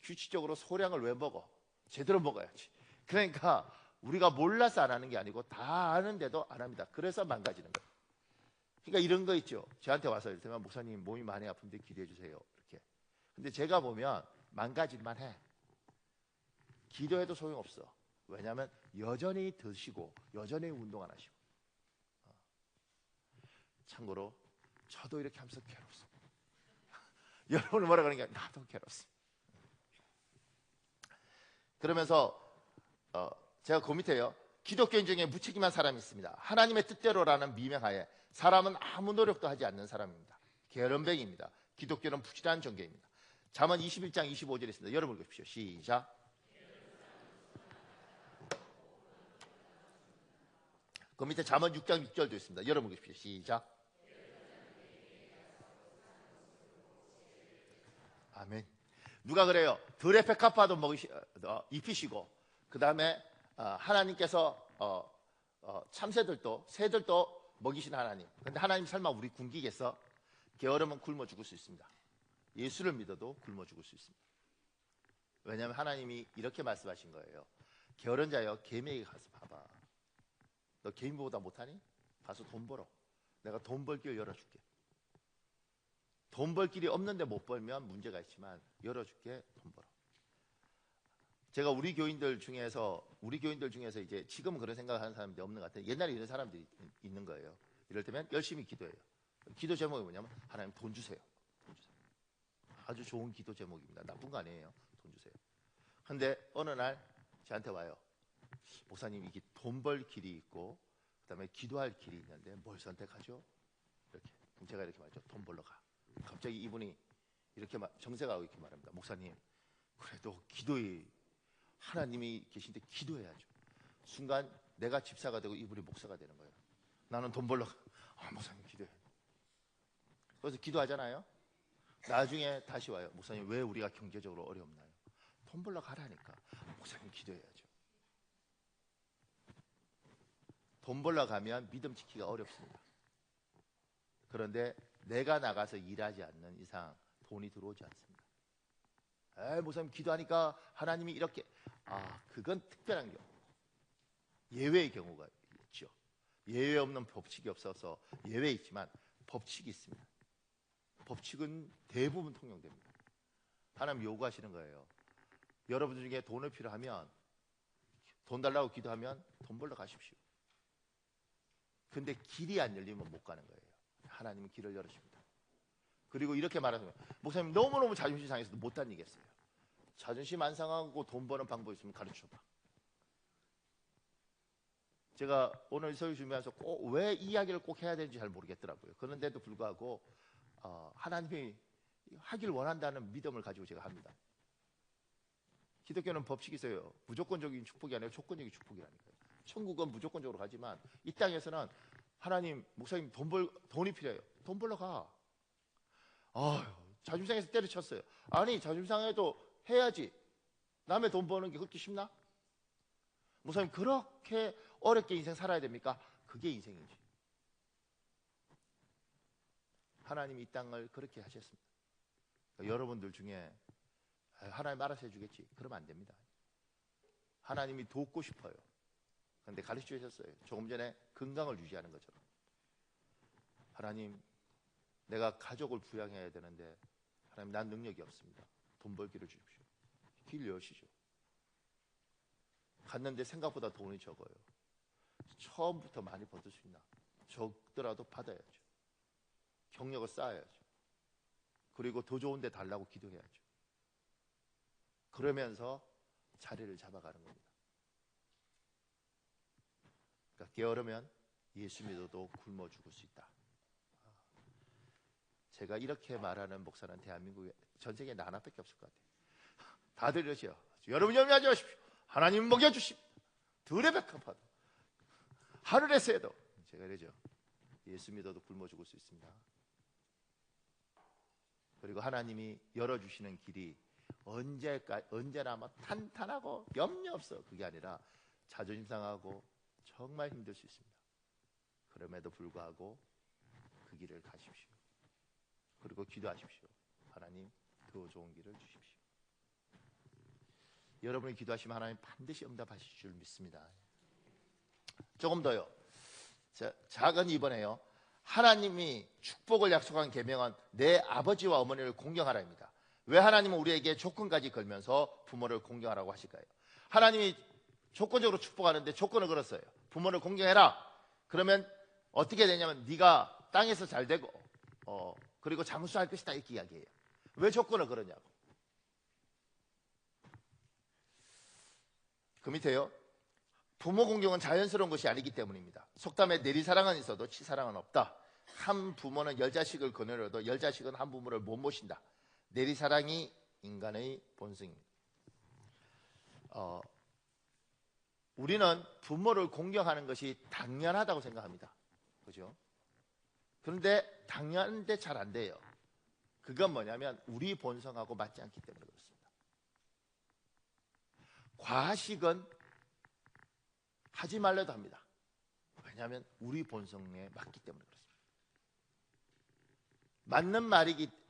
규칙적으로 소량을 왜 먹어? 제대로 먹어야지. 그러니까 우리가 몰라서 안 하는 게 아니고 다 아는데도 안 합니다. 그래서 망가지는 거예요. 그러니까 이런 거 있죠. 저한테 와서 이를테면 목사님 몸이 많이 아픈데 기도해 주세요. 이렇게. 근데 제가 보면 망가질만 해. 기도해도 소용없어. 왜냐하면 여전히 드시고 여전히 운동 안 하시고. 참고로 저도 이렇게 하면서 괴롭습니다. 여러분은 뭐라 그러니까 나도 괴롭습니다. 그러면서 제가 그 밑에요. 기독교인 중에 무책임한 사람이 있습니다. 하나님의 뜻대로라는 미명하에 사람은 아무 노력도 하지 않는 사람입니다. 게으름뱅이입니다. 기독교는 부실한 종교입니다. 잠언 21장 25절에 있습니다. 여러분 읽으십시오. 시작. 그 밑에 잠언 6장 6절도 있습니다. 여러분 읽으십시오. 시작. 아멘. 누가 그래요? 들의 백합화도 입히시고 그 다음에 하나님께서 참새들도 새들도 먹이신 하나님. 근데 하나님 설마 우리 굶기겠어? 게으르면 굶어 죽을 수 있습니다. 예수를 믿어도 굶어 죽을 수 있습니다. 왜냐하면 하나님이 이렇게 말씀하신 거예요. 게으른 자여 개미에게 가서 봐봐. 너 개미보다 못하니? 가서 돈 벌어. 내가 돈 벌 길 열어줄게. 돈 벌 길이 없는데 못 벌면 문제가 있지만 열어줄게. 돈 벌어. 제가 우리 교인들 중에서 이제 지금은 그런 생각하는 사람들이 없는 것 같아요. 옛날에 이런 사람들이 있는 거예요. 이럴 때면 열심히 기도해요. 기도 제목이 뭐냐면 하나님 돈 주세요. 돈 주세요. 아주 좋은 기도 제목입니다. 나쁜 거 아니에요. 돈 주세요. 근데 어느 날 저한테 와요. 목사님, 이게 돈 벌 길이 있고 그다음에 기도할 길이 있는데 뭘 선택하죠? 이렇게. 그럼 제가 이렇게 말했죠. 돈 벌러 가. 갑자기 이분이 이렇게 정색하고 이렇게 말합니다. 목사님, 그래도 기도에 하나님이 계신데 기도해야죠. 순간 내가 집사가 되고 이분이 목사가 되는 거예요. 나는 돈 벌러 가. 목사님 기도해. 그래서 기도하잖아요. 나중에 다시 와요. 목사님, 왜 우리가 경제적으로 어렵나요? 돈 벌러 가라니까. 목사님 기도해야죠. 돈 벌러 가면 믿음 지키기가 어렵습니다. 그런데 내가 나가서 일하지 않는 이상 돈이 들어오지 않습니다. 목사님 기도하니까 하나님이 이렇게. 그건 특별한 경우. 예외의 경우가 있죠. 예외 없는 법칙이 없어서 예외 있지만 법칙이 있습니다. 법칙은 대부분 통용됩니다. 하나님 요구하시는 거예요. 여러분들 중에 돈을 필요하면 돈 달라고 기도하면 돈 벌러 가십시오. 근데 길이 안 열리면 못 가는 거예요. 하나님은 길을 열으십니다. 그리고 이렇게 말하면 목사님 너무너무 자존심 상해서 못 다니겠어요. 자존심 안 상하고 돈 버는 방법 있으면 가르쳐봐. 제가 오늘 설교 준비하면서 꼭 왜 이 이야기를 꼭 해야 되는지 잘 모르겠더라고요. 그런데도 불구하고 하나님이 하길 원한다는 믿음을 가지고 제가 합니다. 기독교는 법칙이 있어요. 무조건적인 축복이 아니라 조건적인 축복이라니까요. 천국은 무조건적으로 가지만 이 땅에서는 하나님, 목사님 돈이 필요해요. 돈 벌러 가. 자존심 상해서 때려쳤어요. 아니, 자존심 상해도 해야지. 남의 돈 버는 게 그렇게 쉽나? 목사님, 그렇게 어렵게 인생 살아야 됩니까? 그게 인생이지. 하나님이 이 땅을 그렇게 하셨습니다. 그러니까 여러분들 중에 하나님 알아서 해주겠지. 그러면 안 됩니다. 하나님이 돕고 싶어요. 그런데 가르쳐 주셨어요. 조금 전에 건강을 유지하는 것처럼. 하나님, 내가 가족을 부양해야 되는데 하나님, 난 능력이 없습니다. 돈 벌 길을 주십시오. 길 여시죠. 갔는데 생각보다 돈이 적어요. 처음부터 많이 받을 수 있나? 적더라도 받아야죠. 경력을 쌓아야죠. 그리고 더 좋은 데 달라고 기도해야죠. 그러면서 자리를 잡아가는 겁니다. 그러니까 게으르면 예수 믿어도 굶어 죽을 수 있다. 제가 이렇게 말하는 목사는 대한민국에 전 세계에 나 하나밖에 없을 것 같아요. 다들 이러시요. 여러분 염려하지 마십시오. 하나님 먹여주십니다. 들의 백합화도. 하늘에서도 제가 이러죠. 예수 믿어도 굶어 죽을 수 있습니다. 그리고 하나님이 열어주시는 길이 언제나 막 탄탄하고 염려 없어. 그게 아니라 자존심 상하고 정말 힘들 수 있습니다. 그럼에도 불구하고 그 길을 가십시오. 그리고 기도하십시오. 하나님, 더 좋은 길을 주십시오. 여러분이 기도하시면 하나님 반드시 응답하실 줄 믿습니다. 조금 더요. 작은 2번에요. 하나님이 축복을 약속한 계명은 내 아버지와 어머니를 공경하라입니다. 왜 하나님은 우리에게 조건까지 걸면서 부모를 공경하라고 하실까요? 하나님이 조건적으로 축복하는데 조건을 걸었어요. 부모를 공경해라. 그러면 어떻게 되냐면 네가 땅에서 잘 되고 그리고 장수할 것이다 이렇게 이야기해요. 왜 조건을 걸었냐고. 그 밑에요. 부모 공경은 자연스러운 것이 아니기 때문입니다. 속담에 내리사랑은 있어도 치사랑은 없다. 한 부모는 10자식을 거느려도 10자식은 한 부모를 못 모신다. 내리사랑이 인간의 본성입니다. 우리는 부모를 공경하는 것이 당연하다고 생각합니다. 그죠? 그런데 당연한데 잘 안 돼요. 그건 뭐냐면 우리 본성하고 맞지 않기 때문에 그렇습니다. 과식은 하지 말래도 합니다. 왜냐하면 우리 본성에 맞기 때문에 그렇습니다.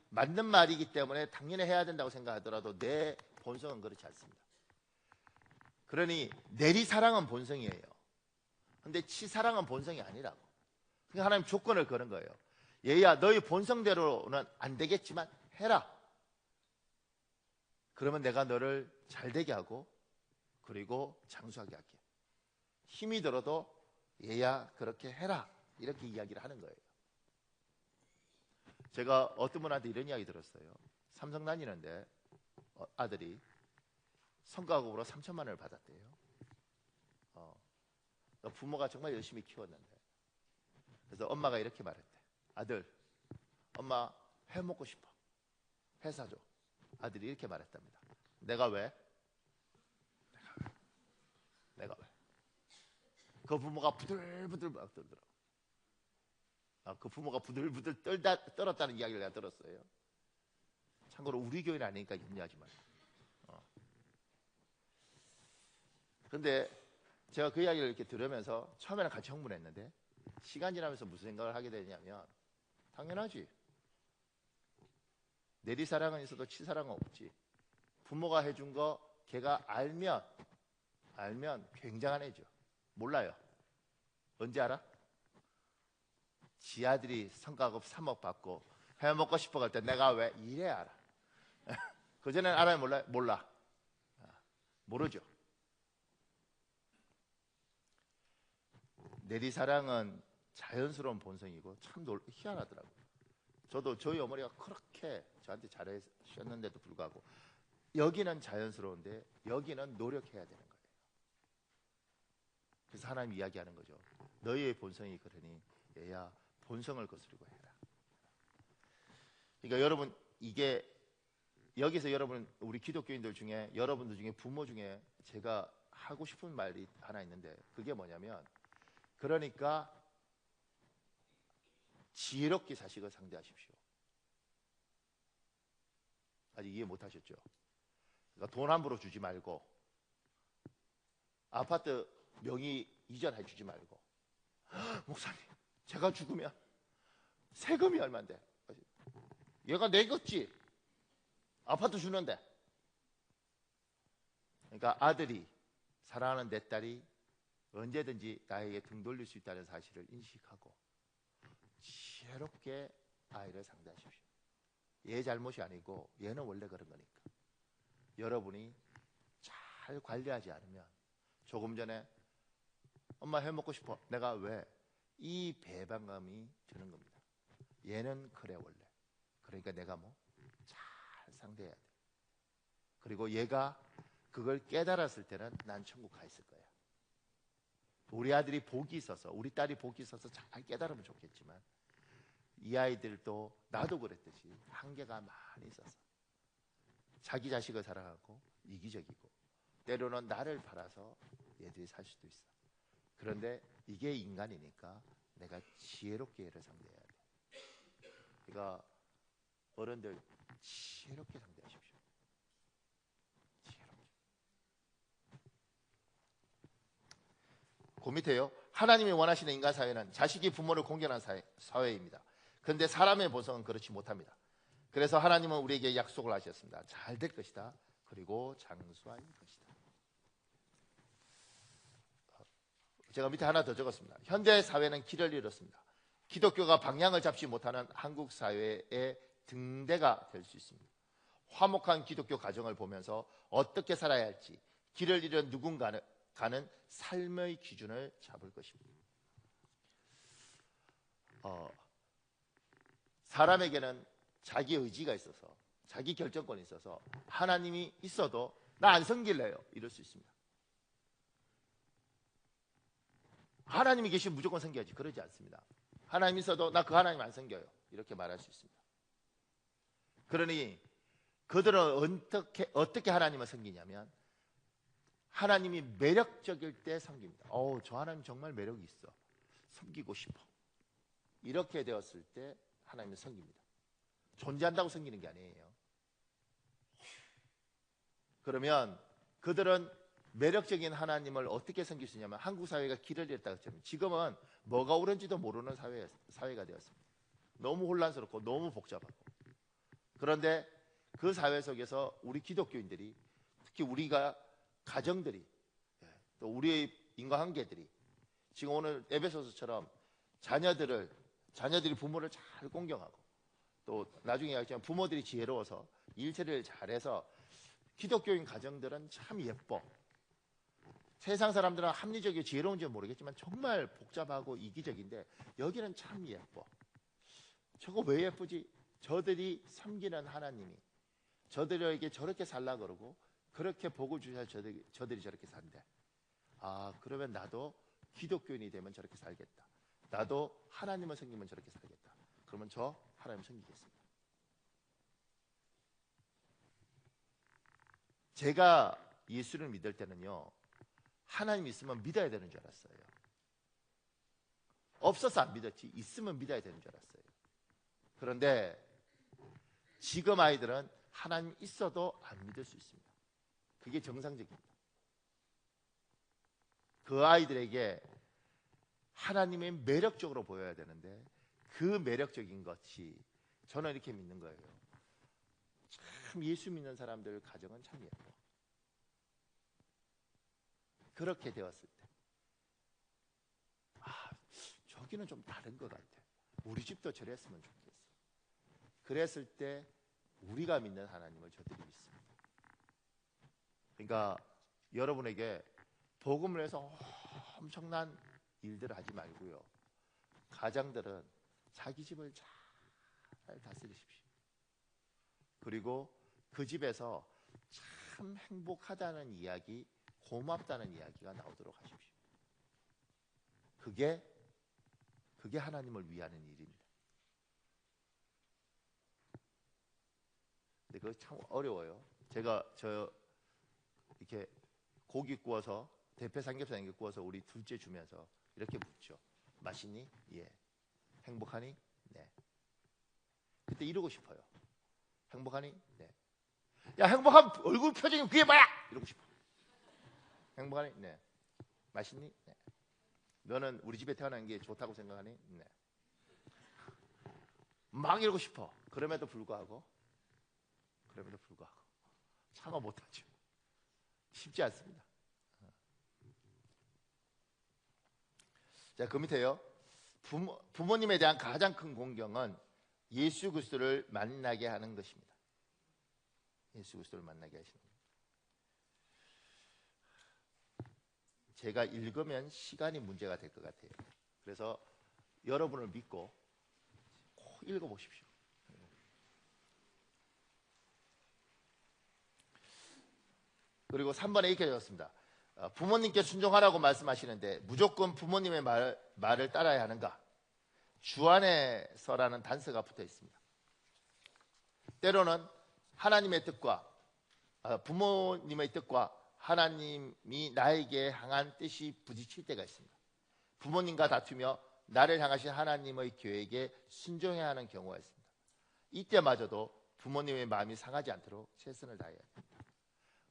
맞는 말이기 때문에 당연히 해야 된다고 생각하더라도 내 본성은 그렇지 않습니다. 그러니 내리사랑은 본성이에요. 근데 치사랑은 본성이 아니라고. 그러니까 하나님 조건을 거는 거예요. 얘야, 너희 본성대로는 안 되겠지만 해라. 그러면 내가 너를 잘되게 하고 그리고 장수하게 할게. 힘이 들어도 얘야 그렇게 해라. 이렇게 이야기를 하는 거예요. 제가 어떤 분한테 이런 이야기 들었어요. 삼성 다니는데 아들이 성과급으로 3천만 원을 받았대요. 부모가 정말 열심히 키웠는데. 그래서 엄마가 이렇게 말했대. 아들, 엄마 회 먹고 싶어. 회 사줘. 아들이 이렇게 말했답니다. 내가 왜? 내가 왜? 그 부모가 부들부들 막 떨더라고. 그 부모가 부들부들 떨었다는 이야기를 내가 들었어요. 참고로 우리 교회는 아니니까 염려하지 말고. 그런데 제가 그 이야기를 이렇게 들으면서 처음에는 같이 흥분했는데 시간 지나면서 무슨 생각을 하게 되냐면 당연하지. 내리사랑은 있어도 치사랑은 없지. 부모가 해준 거 걔가 알면 굉장한 애죠. 몰라요. 언제 알아? 지 아들이 성과급 3억 받고 회 먹고 싶어 갈 때 내가 왜 이래 알아. 그전에는 알아요? 몰라요? 몰라. 모르죠. 내리사랑은 자연스러운 본성이고 참 희한하더라고요. 저도 저희 어머니가 그렇게 저한테 잘하셨는데도 불구하고 여기는 자연스러운데 여기는 노력해야 되는 거예요. 그래서 하나님 이야기하는 거죠. 너희의 본성이 그러니 얘야 본성을 거스르고 해라. 그러니까 여러분 이게 여기서 여러분 우리 기독교인들 중에 여러분들 중에 부모 중에 제가 하고 싶은 말이 하나 있는데 그게 뭐냐면 그러니까 지혜롭게 자식을 상대하십시오. 아직 이해 못하셨죠? 그러니까 돈 함부로 주지 말고 아파트 명의 이전해 주지 말고 목사님 제가 죽으면 세금이 얼마인데 얘가 내겠지 아파트 주는데. 그러니까 아들이 사랑하는 내 딸이 언제든지 나에게 등 돌릴 수 있다는 사실을 인식하고 지혜롭게 아이를 상대하십시오. 얘 잘못이 아니고 얘는 원래 그런 거니까. 여러분이 잘 관리하지 않으면 조금 전에 엄마 해 먹고 싶어. 내가 왜? 이 배반감이 드는 겁니다. 얘는 그래 원래. 그러니까 내가 잘 상대해야 돼. 그리고 얘가 그걸 깨달았을 때는 난 천국 가 있을 거야. 우리 아들이 복이 있어서 우리 딸이 복이 있어서 잘 깨달으면 좋겠지만 이 아이들도 나도 그랬듯이 한계가 많이 있어서 자기 자식을 사랑하고 이기적이고 때로는 나를 팔아서 얘들이 살 수도 있어. 그런데 이게 인간이니까 내가 지혜롭게 얘를 상대해야 돼. 그러니까 어른들 지혜롭게 상대하십시오. 지혜롭게. 그 밑에요. 하나님이 원하시는 인간 사회는 자식이 부모를 공경하는 사회입니다. 그런데 사람의 보성은 그렇지 못합니다. 그래서 하나님은 우리에게 약속을 하셨습니다. 잘 될 것이다. 그리고 장수할 것이다. 제가 밑에 하나 더 적었습니다. 현대 사회는 길을 잃었습니다. 기독교가 방향을 잡지 못하는 한국 사회의 등대가 될 수 있습니다. 화목한 기독교 가정을 보면서 어떻게 살아야 할지 길을 잃은 누군가는 삶의 기준을 잡을 것입니다. 사람에게는 자기 의지가 있어서, 자기 결정권이 있어서 하나님이 있어도 나 안 섬길래요 이럴 수 있습니다. 하나님이 계시면 무조건 섬겨야지, 그러지 않습니다. 하나님 있어도 나 그 하나님 안 섬겨요 이렇게 말할 수 있습니다. 그러니 그들은 어떻게 하나님을 섬기냐면 하나님이 매력적일 때 섬깁니다. 저 하나님 정말 매력이 있어, 섬기고 싶어. 이렇게 되었을 때 하나님을 섬깁니다. 존재한다고 섬기는 게 아니에요. 그러면 그들은 매력적인 하나님을 어떻게 섬길 수 있냐면 한국 사회가 길을 잃었다고 했잖아요. 지금은 뭐가 옳은지도 모르는 사회가 되었습니다. 너무 혼란스럽고 너무 복잡하고. 그런데 그 사회 속에서 우리 기독교인들이, 특히 우리가 가정들이, 또 우리의 인과관계들이 지금 오늘 에베소서처럼 자녀들이 부모를 잘 공경하고, 또 나중에 얘기하지만 부모들이 지혜로워서 일처리를 잘해서 기독교인 가정들은 참 예뻐. 세상 사람들은 합리적이고 지혜로운지 모르겠지만 정말 복잡하고 이기적인데 여기는 참 예뻐. 저거 왜 예쁘지? 저들이 섬기는 하나님이 저들에게 저렇게 살라 그러고 그렇게 복을 주셔야 저들이 저렇게 산대. 그러면 나도 기독교인이 되면 저렇게 살겠다. 나도 하나님을 섬기면 저렇게 살겠다. 그러면 저 하나님 섬기겠습니다. 제가 예수를 믿을 때는요, 하나님 있으면 믿어야 되는 줄 알았어요. 없어서 안 믿었지, 있으면 믿어야 되는 줄 알았어요. 그런데 지금 아이들은 하나님 있어도 안 믿을 수 있습니다. 그게 정상적입니다. 그 아이들에게 하나님의 매력적으로 보여야 되는데 그 매력적인 것이, 저는 이렇게 믿는 거예요. 참 예수 믿는 사람들 가정은 참 예뻐. 그렇게 되었을 때 저기는 좀 다른 것 같아. 우리 집도 저랬으면 좋겠어. 그랬을 때 우리가 믿는 하나님을 저들이 믿습니다. 그러니까 여러분에게 복음을 해서 엄청난 일들을 하지 말고요, 가장들은 자기 집을 잘 다스리십시오. 그리고 그 집에서 참 행복하다는 이야기, 고맙다는 이야기가 나오도록 하십시오. 그게 하나님을 위하는 일입니다. 근데 그거 참 어려워요. 저 이렇게 고기 구워서, 대패 삼겹살 이렇게 구워서 우리 둘째 주면서 이렇게 묻죠. 맛있니? 예. 행복하니? 네. 그때 이러고 싶어요. 행복하니? 네. 야, 행복한 얼굴 표정이 그게 뭐야? 이러고 싶어. 행복하니? 네. 맛있니? 네. 너는 우리 집에 태어난 게 좋다고 생각하니? 네. 막 이러고 싶어. 그럼에도 불구하고 참아 못하죠. 쉽지 않습니다. 자, 그 밑에요. 부모님에 대한 가장 큰 공경은 예수 그리스도를 만나게 하는 것입니다. 예수 그리스도를 만나게 하시는 겁니다. 제가 읽으면 시간이 문제가 될 것 같아요. 그래서 여러분을 믿고 꼭 읽어보십시오. 그리고 3번에 이렇게 적었습니다. 부모님께 순종하라고 말씀하시는데 무조건 부모님의 말을 따라야 하는가? 주안에서라는 단서가 붙어 있습니다. 때로는 하나님의 뜻과 부모님의 뜻과 하나님이 나에게 향한 뜻이 부딪힐 때가 있습니다. 부모님과 다투며 나를 향하신 하나님의 계획에 순종해야 하는 경우가 있습니다. 이때마저도 부모님의 마음이 상하지 않도록 최선을 다해야 합니다.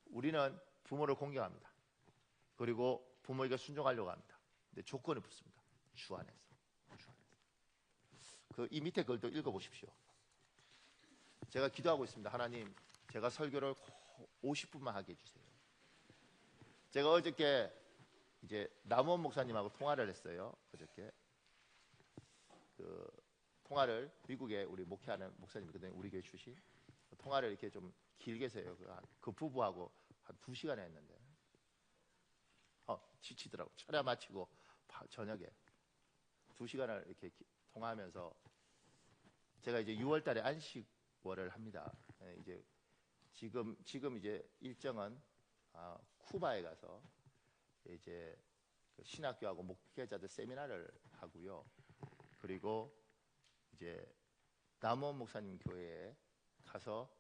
우리는 부모를 공경합니다. 그리고 부모에게 순종하려고 합니다. 근데 조건을 붙습니다. 주 안에서. 이 밑에 글도 읽어보십시오. 제가 기도하고 있습니다. 하나님, 제가 설교를 50분만 하게 해주세요. 제가 어저께 이제 남원 목사님하고 통화를 했어요. 어저께 통화를 미국에 우리 목회하는 목사님이거든요. 우리 교회 출신. 통화를 이렇게 좀 길게 해서요. 그 부부하고 한 2시간 했는데 지치더라고. 철야 마치고 저녁에 2시간을 이렇게 통화하면서 제가 이제 6월 달에 안식월을 합니다. 이제 지금 이제 일정은 쿠바에 가서 이제 신학교하고 목회자들 세미나를 하고요. 그리고 이제 남원 목사님 교회에 가서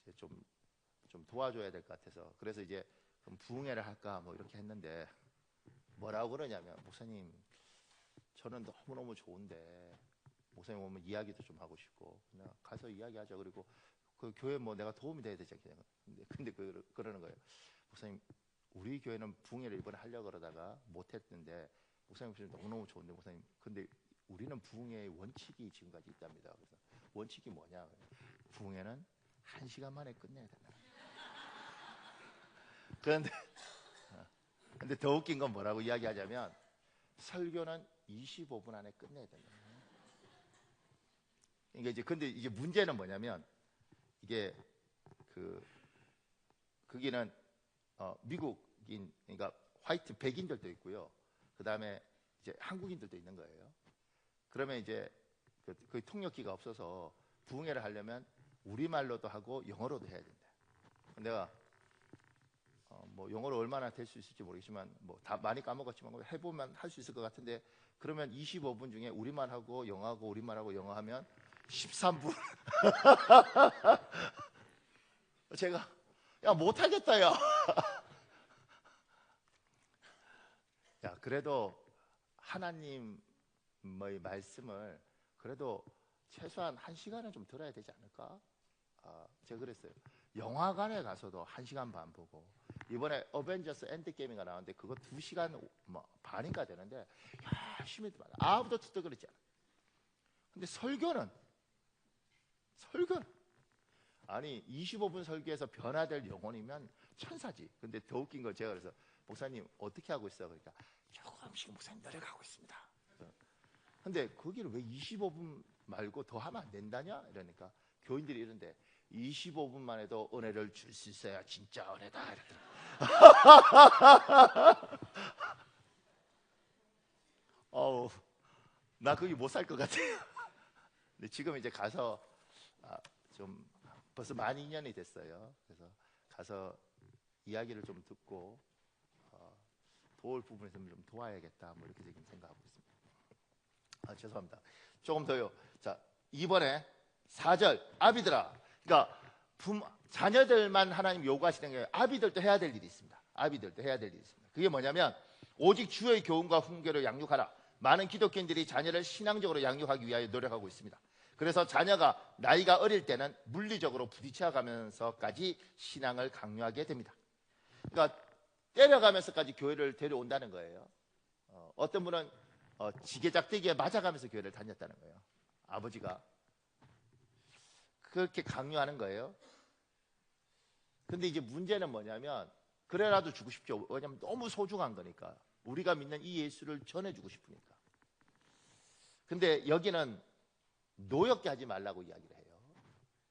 이제 좀 도와줘야 될 것 같아서, 그래서 이제 그럼 부흥회를 할까 뭐 이렇게 했는데 뭐라고 그러냐면, 목사님 저는 너무너무 좋은데 목사님 오면 이야기도 좀 하고 싶고 그냥 가서 이야기하자. 그리고 그 교회 뭐 내가 도움이 돼야 되지 않겠냐. 근데 그러는 거예요. 목사님, 우리 교회는 부흥회를 이번에 하려고 그러다가 못했는데 목사님 너무너무 좋은데 목사님, 근데 우리는 부흥회의 원칙이 지금까지 있답니다. 그래서 원칙이 뭐냐? 부흥회는 1시간 만에 끝내야 된다. 근데 더 웃긴 건 뭐라고 이야기하자면, 설교는 25분 안에 끝내야 된다. 그러니까 이제 근데 이제 문제는 뭐냐면, 이게 거기는 미국인, 그러니까 화이트 백인들도 있고요. 그 다음에 이제 한국인들도 있는 거예요. 그러면 이제 그 통역기가 없어서 부흥회를 하려면 우리말로도 하고 영어로도 해야 된다. 내가 뭐 영어로 얼마나 될 수 있을지 모르겠지만 뭐 다 많이 까먹었지만 해보면 할 수 있을 것 같은데, 그러면 25분 중에 우리말하고 영어하고 우리말하고 영어 하면 13분. 제가 야 못하겠다 야. 야 그래도 하나님의 말씀을 그래도 최소한 1시간은 좀 들어야 되지 않을까? 제가 그랬어요. 영화관에 가서도 1시간 반 보고, 이번에 어벤져스 엔드게임이 나왔는데 그거 2시간 반인가 되는데 열심히 아무도 듣도 그랬지 않아. 근데 설교는 아니 25분 설교에서 변화될 영혼이면 천사지. 근데 더 웃긴 건 제가 그래서 목사님 어떻게 하고 있어요? 그러니까 조금씩 목사님 노력하고 있습니다. 근데 거기를 왜 25분 말고 더 하면 안 된다냐? 이러니까 교인들이 이런데 25분만 해도 은혜를 줄 수 있어야 진짜 은혜다. 어우, 나 거기 못 살 것 같아요. 근데 지금 이제 가서 좀 벌써 만 2년이 됐어요. 그래서 가서 이야기를 좀 듣고 도울 부분에서 좀 도와야겠다. 뭐 이렇게 지금 생각하고 있습니다. 죄송합니다. 조금 더요. 자, 이번에 4절 아비들아. 그러니까 자녀들만 하나님 요구하시는 게 아비들도 해야 될 일이 있습니다. 아비들도 해야 될 일이 있습니다. 그게 뭐냐면, 오직 주의 교훈과 훈계로 양육하라. 많은 기독교인들이 자녀를 신앙적으로 양육하기 위하여 노력하고 있습니다. 그래서 자녀가 나이가 어릴 때는 물리적으로 부딪혀 가면서까지 신앙을 강요하게 됩니다. 그러니까 때려가면서까지 교회를 데려온다는 거예요. 어떤 분은 지게작대기에 맞아가면서 교회를 다녔다는 거예요. 아버지가 그렇게 강요하는 거예요. 근데 이제 문제는 뭐냐면, 그래라도 주고 싶죠. 왜냐하면 너무 소중한 거니까. 우리가 믿는 이 예수를 전해주고 싶으니까. 근데 여기는 노엽게 하지 말라고 이야기를 해요.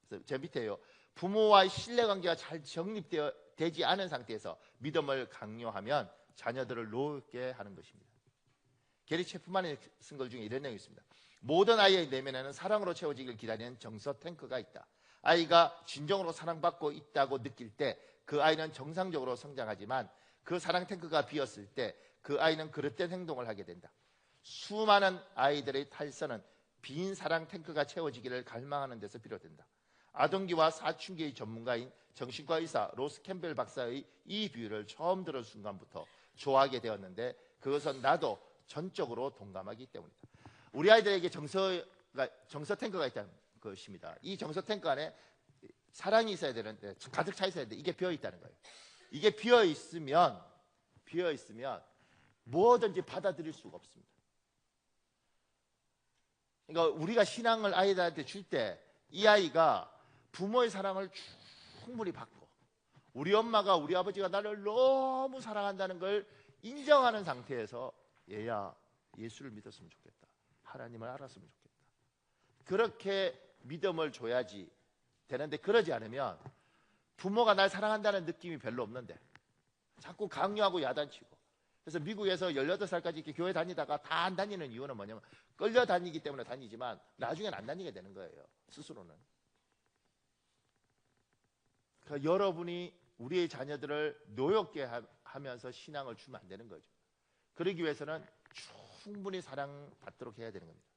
그래서 제 밑에요. 부모와의 신뢰관계가 잘 정립되지 않은 상태에서 믿음을 강요하면 자녀들을 노엽게 하는 것입니다. 게리 체프만이 쓴 글 중에 이런 내용이 있습니다. 모든 아이의 내면에는 사랑으로 채워지길 기다리는 정서 탱크가 있다. 아이가 진정으로 사랑받고 있다고 느낄 때 그 아이는 정상적으로 성장하지만, 그 사랑 탱크가 비었을 때 그 아이는 그릇된 행동을 하게 된다. 수많은 아이들의 탈선은 빈 사랑 탱크가 채워지기를 갈망하는 데서 비롯된다. 아동기와 사춘기의 전문가인 정신과 의사 로스 캠벨 박사의 이 비유를 처음 들은 순간부터 좋아하게 되었는데, 그것은 나도 전적으로 동감하기 때문이다. 우리 아이들에게 정서 탱크가 있다는 것입니다. 이 정서 탱크 안에 사랑이 있어야 되는데 가득 차 있어야 돼. 이게 비어 있다는 거예요. 이게 비어 있으면 뭐든지 받아들일 수가 없습니다. 그러니까 우리가 신앙을 아이들한테 줄 때 이 아이가 부모의 사랑을 충분히 받고 우리 엄마가 우리 아버지가 나를 너무 사랑한다는 걸 인정하는 상태에서 얘야 예수를 믿었으면 좋겠다. 하나님을 알았으면 좋겠다. 그렇게 믿음을 줘야지 되는데 그러지 않으면 부모가 날 사랑한다는 느낌이 별로 없는데 자꾸 강요하고 야단치고 그래서 미국에서 18살까지 이렇게 교회 다니다가 다 안 다니는 이유는 뭐냐면 끌려다니기 때문에 다니지만 나중엔 안 다니게 되는 거예요. 스스로는. 그러니까 여러분이 우리의 자녀들을 노엽게 하면서 신앙을 주면 안 되는 거죠. 그러기 위해서는 충분히 사랑받도록 해야 되는 겁니다.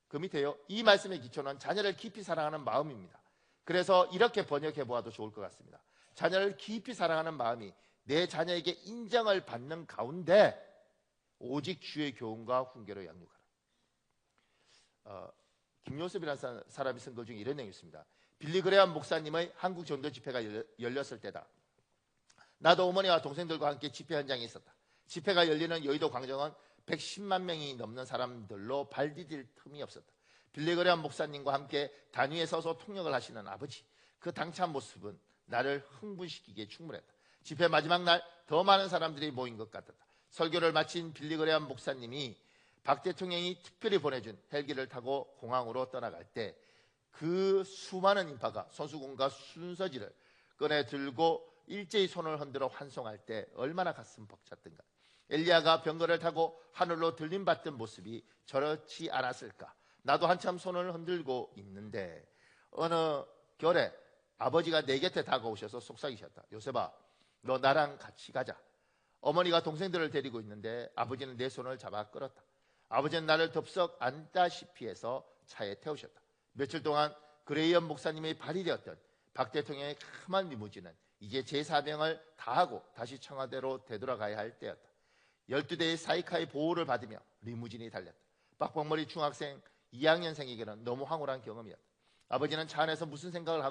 그 밑에요. 이 말씀의 기초는 자녀를 깊이 사랑하는 마음입니다. 그래서 이렇게 번역해 보아도 좋을 것 같습니다. 자녀를 깊이 사랑하는 마음이 내 자녀에게 인정을 받는 가운데 오직 주의 교훈과 훈계로 양육하라. 김요셉이라는 사람이 쓴 것 중에 이런 내용이 있습니다. 빌리 그레엄 목사님의 한국 전도 집회가 열렸을 때다. 나도 어머니와 동생들과 함께 집회 현장에 있었다. 집회가 열리는 여의도 광장은 110만 명이 넘는 사람들로 발 디딜 틈이 없었다. 빌리 그레엄 목사님과 함께 단위에 서서 통역을 하시는 아버지, 그 당찬 모습은 나를 흥분시키기에 충분했다. 집회 마지막 날 더 많은 사람들이 모인 것 같았다. 설교를 마친 빌리 그레엄 목사님이 박 대통령이 특별히 보내준 헬기를 타고 공항으로 떠나갈 때 그 수많은 인파가 손수건과 순서지를 꺼내 들고 일제히 손을 흔들어 환송할 때 얼마나 가슴 벅찼던가. 엘리야가 병거를 타고 하늘로 들림받던 모습이 저렇지 않았을까. 나도 한참 손을 흔들고 있는데 어느 결에 아버지가 내 곁에 다가오셔서 속삭이셨다. 요셉아, 너 나랑 같이 가자. 어머니가 동생들을 데리고 있는데 아버지는 내 손을 잡아 끌었다. 아버지는 나를 덥석 안다시피 해서 차에 태우셨다. 며칠 동안 그레이엄 목사님의 발이 되었던 박 대통령의 캄한 리무진은 이제 제 사명을 다하고 다시 청와대로 되돌아가야 할 때였다. 12대의 사이카의 보호를 받으며 리무진이 달렸다. 빡빡머리 중학생 2학년생에게는 너무 황홀한 경험이었다. 아버지는 차 안에서 무슨 생각을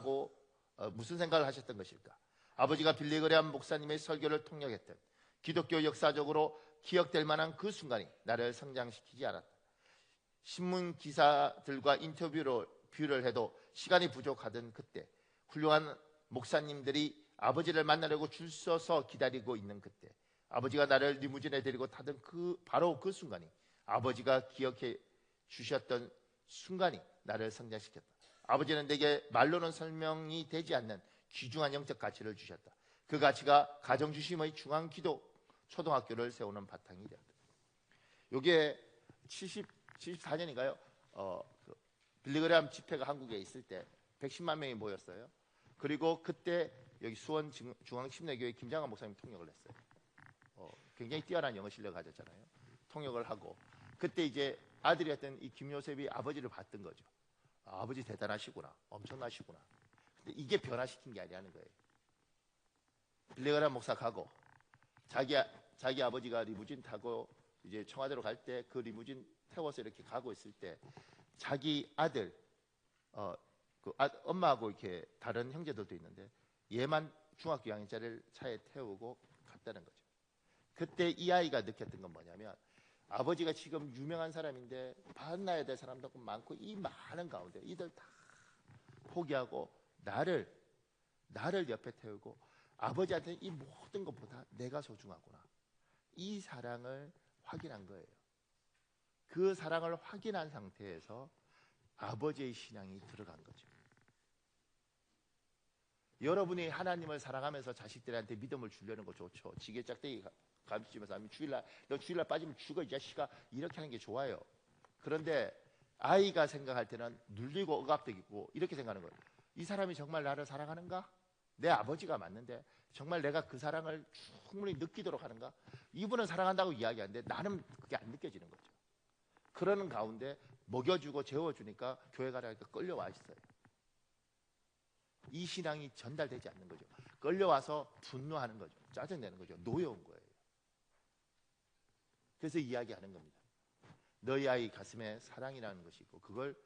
하셨던 것일까? 아버지가 빌리 그레엄 목사님의 설교를 통역했던 기독교 역사적으로 기억될 만한 그 순간이 나를 성장시키지 않았다. 신문 기사들과 인터뷰를 해도 시간이 부족하던 그때, 훌륭한 목사님들이 아버지를 만나려고 줄 서서 기다리고 있는 그때, 아버지가 나를 리무진에 데리고 타던 바로 그 순간이, 아버지가 기억해 주셨던 순간이 나를 성장시켰다. 아버지는 내게 말로는 설명이 되지 않는 귀중한 영적 가치를 주셨다. 그 가치가 가정주심의 중앙기도 초등학교를 세우는 바탕이 되었다. 이게 74년인가요? 빌리 그레엄 집회가 한국에 있을 때 110만 명이 모였어요. 그리고 그때 여기 수원 중앙침례교회 김장한 목사님이 통역을 했어요. 굉장히 뛰어난 영어 실력을 가졌잖아요. 통역을 하고 그때 이제 아들이었던 이 김요셉이 아버지를 봤던 거죠. 아, 아버지 대단하시구나, 엄청나시구나. 근데 이게 변화시킨 게 아니라는 거예요. 빌리 그레엄 목사 가고 자기 아버지가 리무진 타고 이제 청와대로 갈 때 그 리무진 태워서 이렇게 가고 있을 때 자기 아들 엄마하고 이렇게 다른 형제들도 있는데 얘만 중학교 2학년짜리를 차에 태우고 갔다는 거죠. 그때 이 아이가 느꼈던 건 뭐냐면 아버지가 지금 유명한 사람인데 만나야 될 사람도 많고 이 많은 가운데 이들 다 포기하고 나를 옆에 태우고 아버지한테 이 모든 것보다 내가 소중하구나. 이 사랑을 확인한 거예요. 그 사랑을 확인한 상태에서 아버지의 신앙이 들어간 거죠. 여러분이 하나님을 사랑하면서 자식들한테 믿음을 주려는 거 좋죠. 지게 짝대기 가르치면서 너 주일날 빠지면 죽어 이 자식아, 이렇게 하는 게 좋아요. 그런데 아이가 생각할 때는 눌리고 억압되고 이렇게 생각하는 거예요. 이 사람이 정말 나를 사랑하는가? 내 아버지가 맞는데 정말 내가 그 사랑을 충분히 느끼도록 하는가? 이분은 사랑한다고 이야기하는데 나는 그게 안 느껴지는 거죠. 그러는 가운데 먹여주고 재워주니까 교회 가라니까 끌려와 있어요. 이 신앙이 전달되지 않는 거죠. 끌려와서 분노하는 거죠. 짜증내는 거죠. 노여운 거예요. 그래서 이야기하는 겁니다. 너희 아이 가슴에 사랑이라는 것이 있고 그걸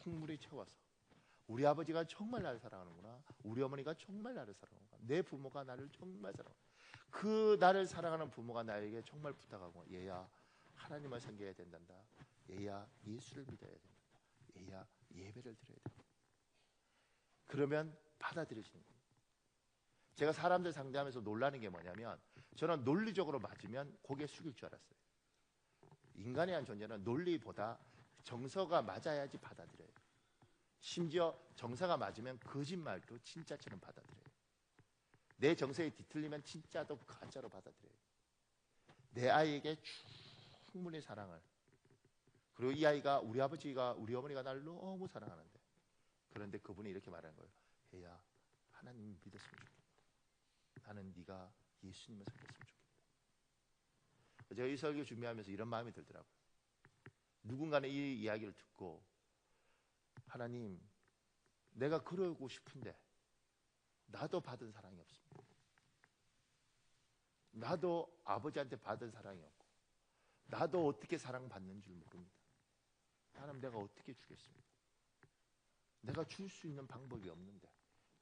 충분히 채워서 우리 아버지가 정말 나를 사랑하는구나, 우리 어머니가 정말 나를 사랑하는구나, 내 부모가 나를 정말 사랑하는구나, 그 나를 사랑하는 부모가 나에게 정말 부탁하고, 얘야 하나님을 섬겨야 된단다, 얘야 예수를 믿어야 된다, 얘야 예배를 드려야 된다. 그러면 받아들여지는 거예요. 제가 사람들 상대하면서 놀라는 게 뭐냐면, 저는 논리적으로 맞으면 고개 숙일 줄 알았어요. 인간에 대한 존재는 논리보다 정서가 맞아야지 받아들여요. 심지어 정서가 맞으면 거짓말도 진짜처럼 받아들여요. 내 정서에 뒤틀리면 진짜도 가짜로 받아들여요. 내 아이에게 충분히 사랑을, 그리고 이 아이가 우리 아버지가 우리 어머니가 나를 너무 사랑하는데, 그런데 그분이 이렇게 말하는 거예요. 얘야 하나님 믿었으면 좋겠다, 나는 네가 예수님을 섬겼으면 좋겠다. 제가 이 설교 준비하면서 이런 마음이 들더라고요. 누군가는 이 이야기를 듣고, 하나님 내가 그러고 싶은데 나도 받은 사랑이 없습니다. 나도 아버지한테 받은 사랑이 없고 나도 어떻게 사랑받는 줄 모릅니다. 하나님 내가 어떻게 주겠습니까? 내가 줄 수 있는 방법이 없는데,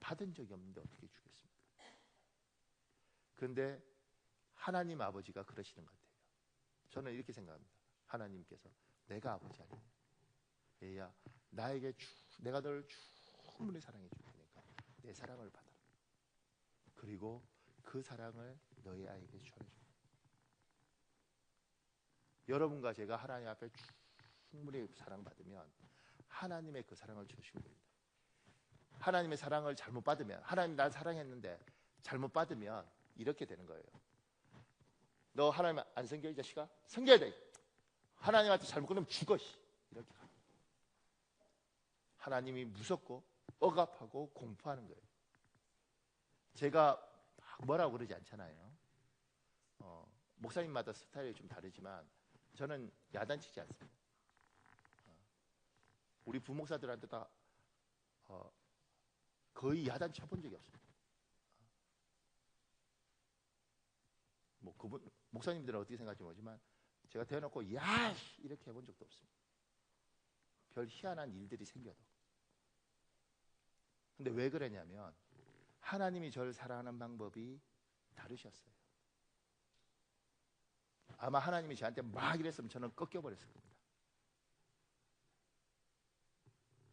받은 적이 없는데 어떻게 주겠습니까? 그런데 하나님 아버지가 그러시는 것 같아요. 저는 이렇게 생각합니다. 하나님께서 내가 아버지 아니냐, 얘야 나에게 내가 널 충분히 사랑해 줄 테니까 내 사랑을 받아라. 그리고 그 사랑을 너희 아이에게 전해줘. 여러분과 제가 하나님 앞에 충분히 사랑받으면 하나님의 그 사랑을 주시는 겁니다. 하나님의 사랑을 잘못 받으면, 하나님 날 사랑했는데 잘못 받으면 이렇게 되는 거예요. 너 하나님 안 섬겨 이 자식아? 섬겨야 돼. 하나님한테 잘못 끊으면 죽어. 이렇게 가요. 하나님이 무섭고 억압하고 공포하는 거예요. 제가 뭐라고 그러지 않잖아요. 목사님마다 스타일이 좀 다르지만 저는 야단치지 않습니다. 우리 부목사들한테 다 거의 야단 쳐본 적이 없습니다. 뭐 그분 목사님들은 어떻게 생각할지 모르지만 제가 대놓고 야 이렇게 해본 적도 없습니다. 별 희한한 일들이 생겨도. 근데 왜 그러냐면 하나님이 저를 사랑하는 방법이 다르셨어요. 아마 하나님이 저한테 막 이랬으면 저는 꺾여버렸을 겁니다.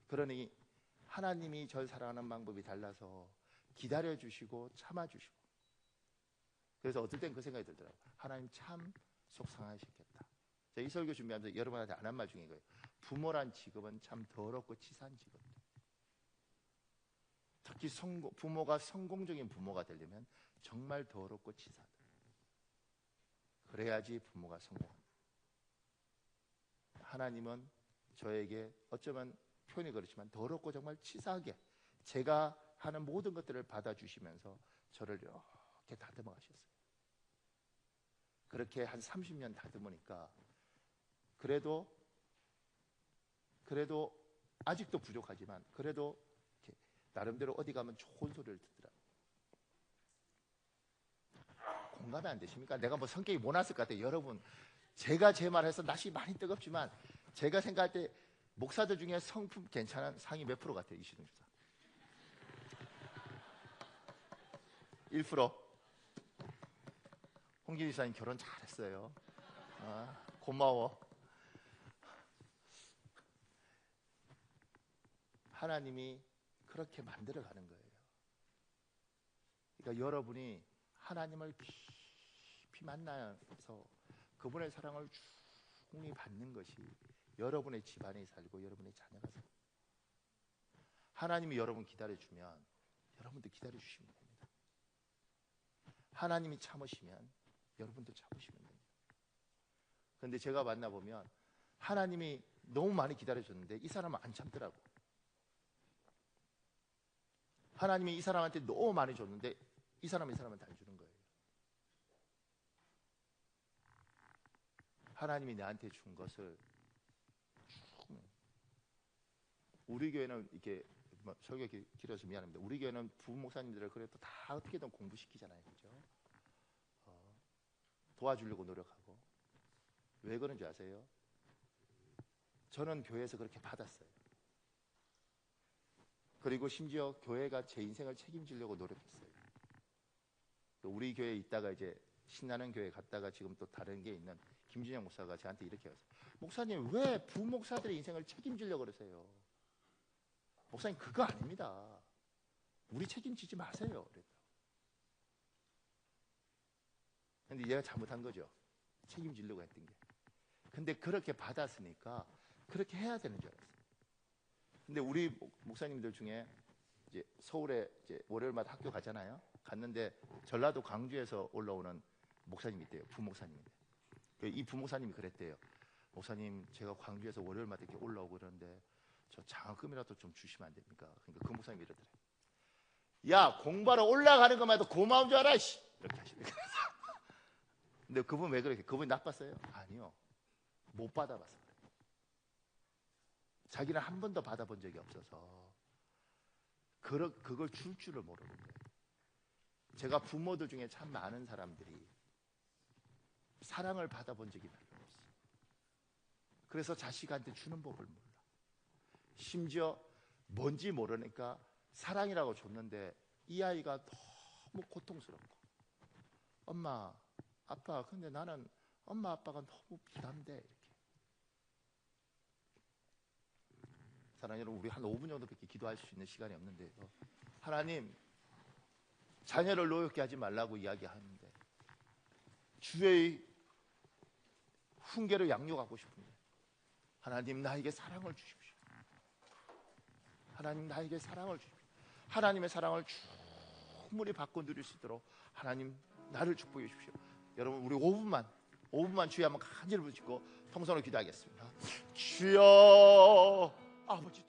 그러니 하나님이 저를 사랑하는 방법이 달라서 기다려주시고 참아주시고, 그래서 어떨 땐 그 생각이 들더라고요. 하나님 참 속상하시겠다. 제가 이 설교 준비하면서 여러분한테 안 한 말 중에 이거예요. 부모란 직업은 참 더럽고 치사한 직업이다. 특히 부모가 성공적인 부모가 되려면 정말 더럽고 치사하다. 그래야지 부모가 성공합니다. 하나님은 저에게 어쩌면 표현이 그렇지만 더럽고 정말 치사하게 제가 하는 모든 것들을 받아주시면서 저를 이렇게 다듬어 가셨어요. 그렇게 한 30년 다듬으니까 그래도 아직도 부족하지만 그래도 나름대로 어디 가면 좋은 소리를 듣더라고요. 공감이 안 되십니까? 내가 뭐 성격이 모났을 것 같아요. 여러분, 제가 제 말해서 낯이 많이 뜨겁지만 제가 생각할 때 목사들 중에 성품 괜찮은 상위 몇 프로 같아요? 이시동 주사 1%. 홍길 이사님 결혼 잘했어요. 고마워. 하나님이 그렇게 만들어가는 거예요. 그러니까 여러분이 하나님을 깊이 만나서 그분의 사랑을 충분히 받는 것이 여러분의 집안에 살고 여러분의 자녀가 살고, 하나님이 여러분 기다려주면 여러분도 기다려주시면 됩니다. 하나님이 참으시면 여러분도 참으시면 됩니다. 그런데 제가 만나보면 하나님이 너무 많이 기다려줬는데 이 사람은 안 참더라고. 하나님이 이 사람한테 너무 많이 줬는데 이 사람한테 안 주는 거예요. 하나님이 나한테 준 것을 우리 교회는 이렇게 설교 길어서 미안합니다. 우리 교회는 부목사님들을 그래도 다 어떻게든 공부시키잖아요, 그죠? 도와주려고 노력하고. 왜 그런지 아세요? 저는 교회에서 그렇게 받았어요. 그리고 심지어 교회가 제 인생을 책임지려고 노력했어요. 우리 교회에 있다가 이제 신나는 교회 갔다가 지금 또 다른 게 있는 김준영 목사가 저한테 이렇게 했어요. 목사님, 왜 부목사들의 인생을 책임지려고 그러세요? 목사님, 그거 아닙니다. 우리 책임지지 마세요. 근데 얘가 잘못한 거죠. 책임지려고 했던 게. 근데 그렇게 받았으니까 그렇게 해야 되는 줄 알았어요. 근데 우리 목사님들 중에 이제 서울에 이제 월요일마다 학교 가잖아요. 갔는데 전라도 광주에서 올라오는 목사님이 있대요. 부목사님인데. 이 부목사님이 그랬대요. 목사님, 제가 광주에서 월요일마다 이렇게 올라오고 그러는데 저 장학금이라도 좀 주시면 안 됩니까? 그러니까 그 목사님이 이러더래요. 야, 공부하러 올라가는 것만 해도 고마운 줄 알아, 씨. 이렇게 하시는 거예요. 근데 그분 왜 그렇게? 그분이 나빴어요? 아니요. 못 받아봤어요. 자기는 한 번도 받아본 적이 없어서 그걸 줄 줄을 모르는 거예요. 제가 부모들 중에 참 많은 사람들이 사랑을 받아본 적이 별로 없어요. 그래서 자식한테 주는 법을 몰라. 심지어 뭔지 모르니까 사랑이라고 줬는데 이 아이가 너무 고통스럽고, 엄마, 아빠, 근데 나는 엄마 아빠가 너무 부담돼. 이렇게. 사랑하는 여러분, 우리 한 5분 정도밖에 기도할 수 있는 시간이 없는데, 하나님, 자녀를 노엽게 하지 말라고 이야기하는데 주의 훈계를 양육하고 싶은데, 하나님, 나에게 사랑을 주십시오. 하나님, 나에게 사랑을 주십시오. 하나님의 사랑을 충분히 받고 누릴 수 있도록 하나님, 나를 축복해 주십시오. 여러분, 우리 5분만 주여 한번 간절히 부르시고 통성으로 기도하겠습니다. 주여, 아버지.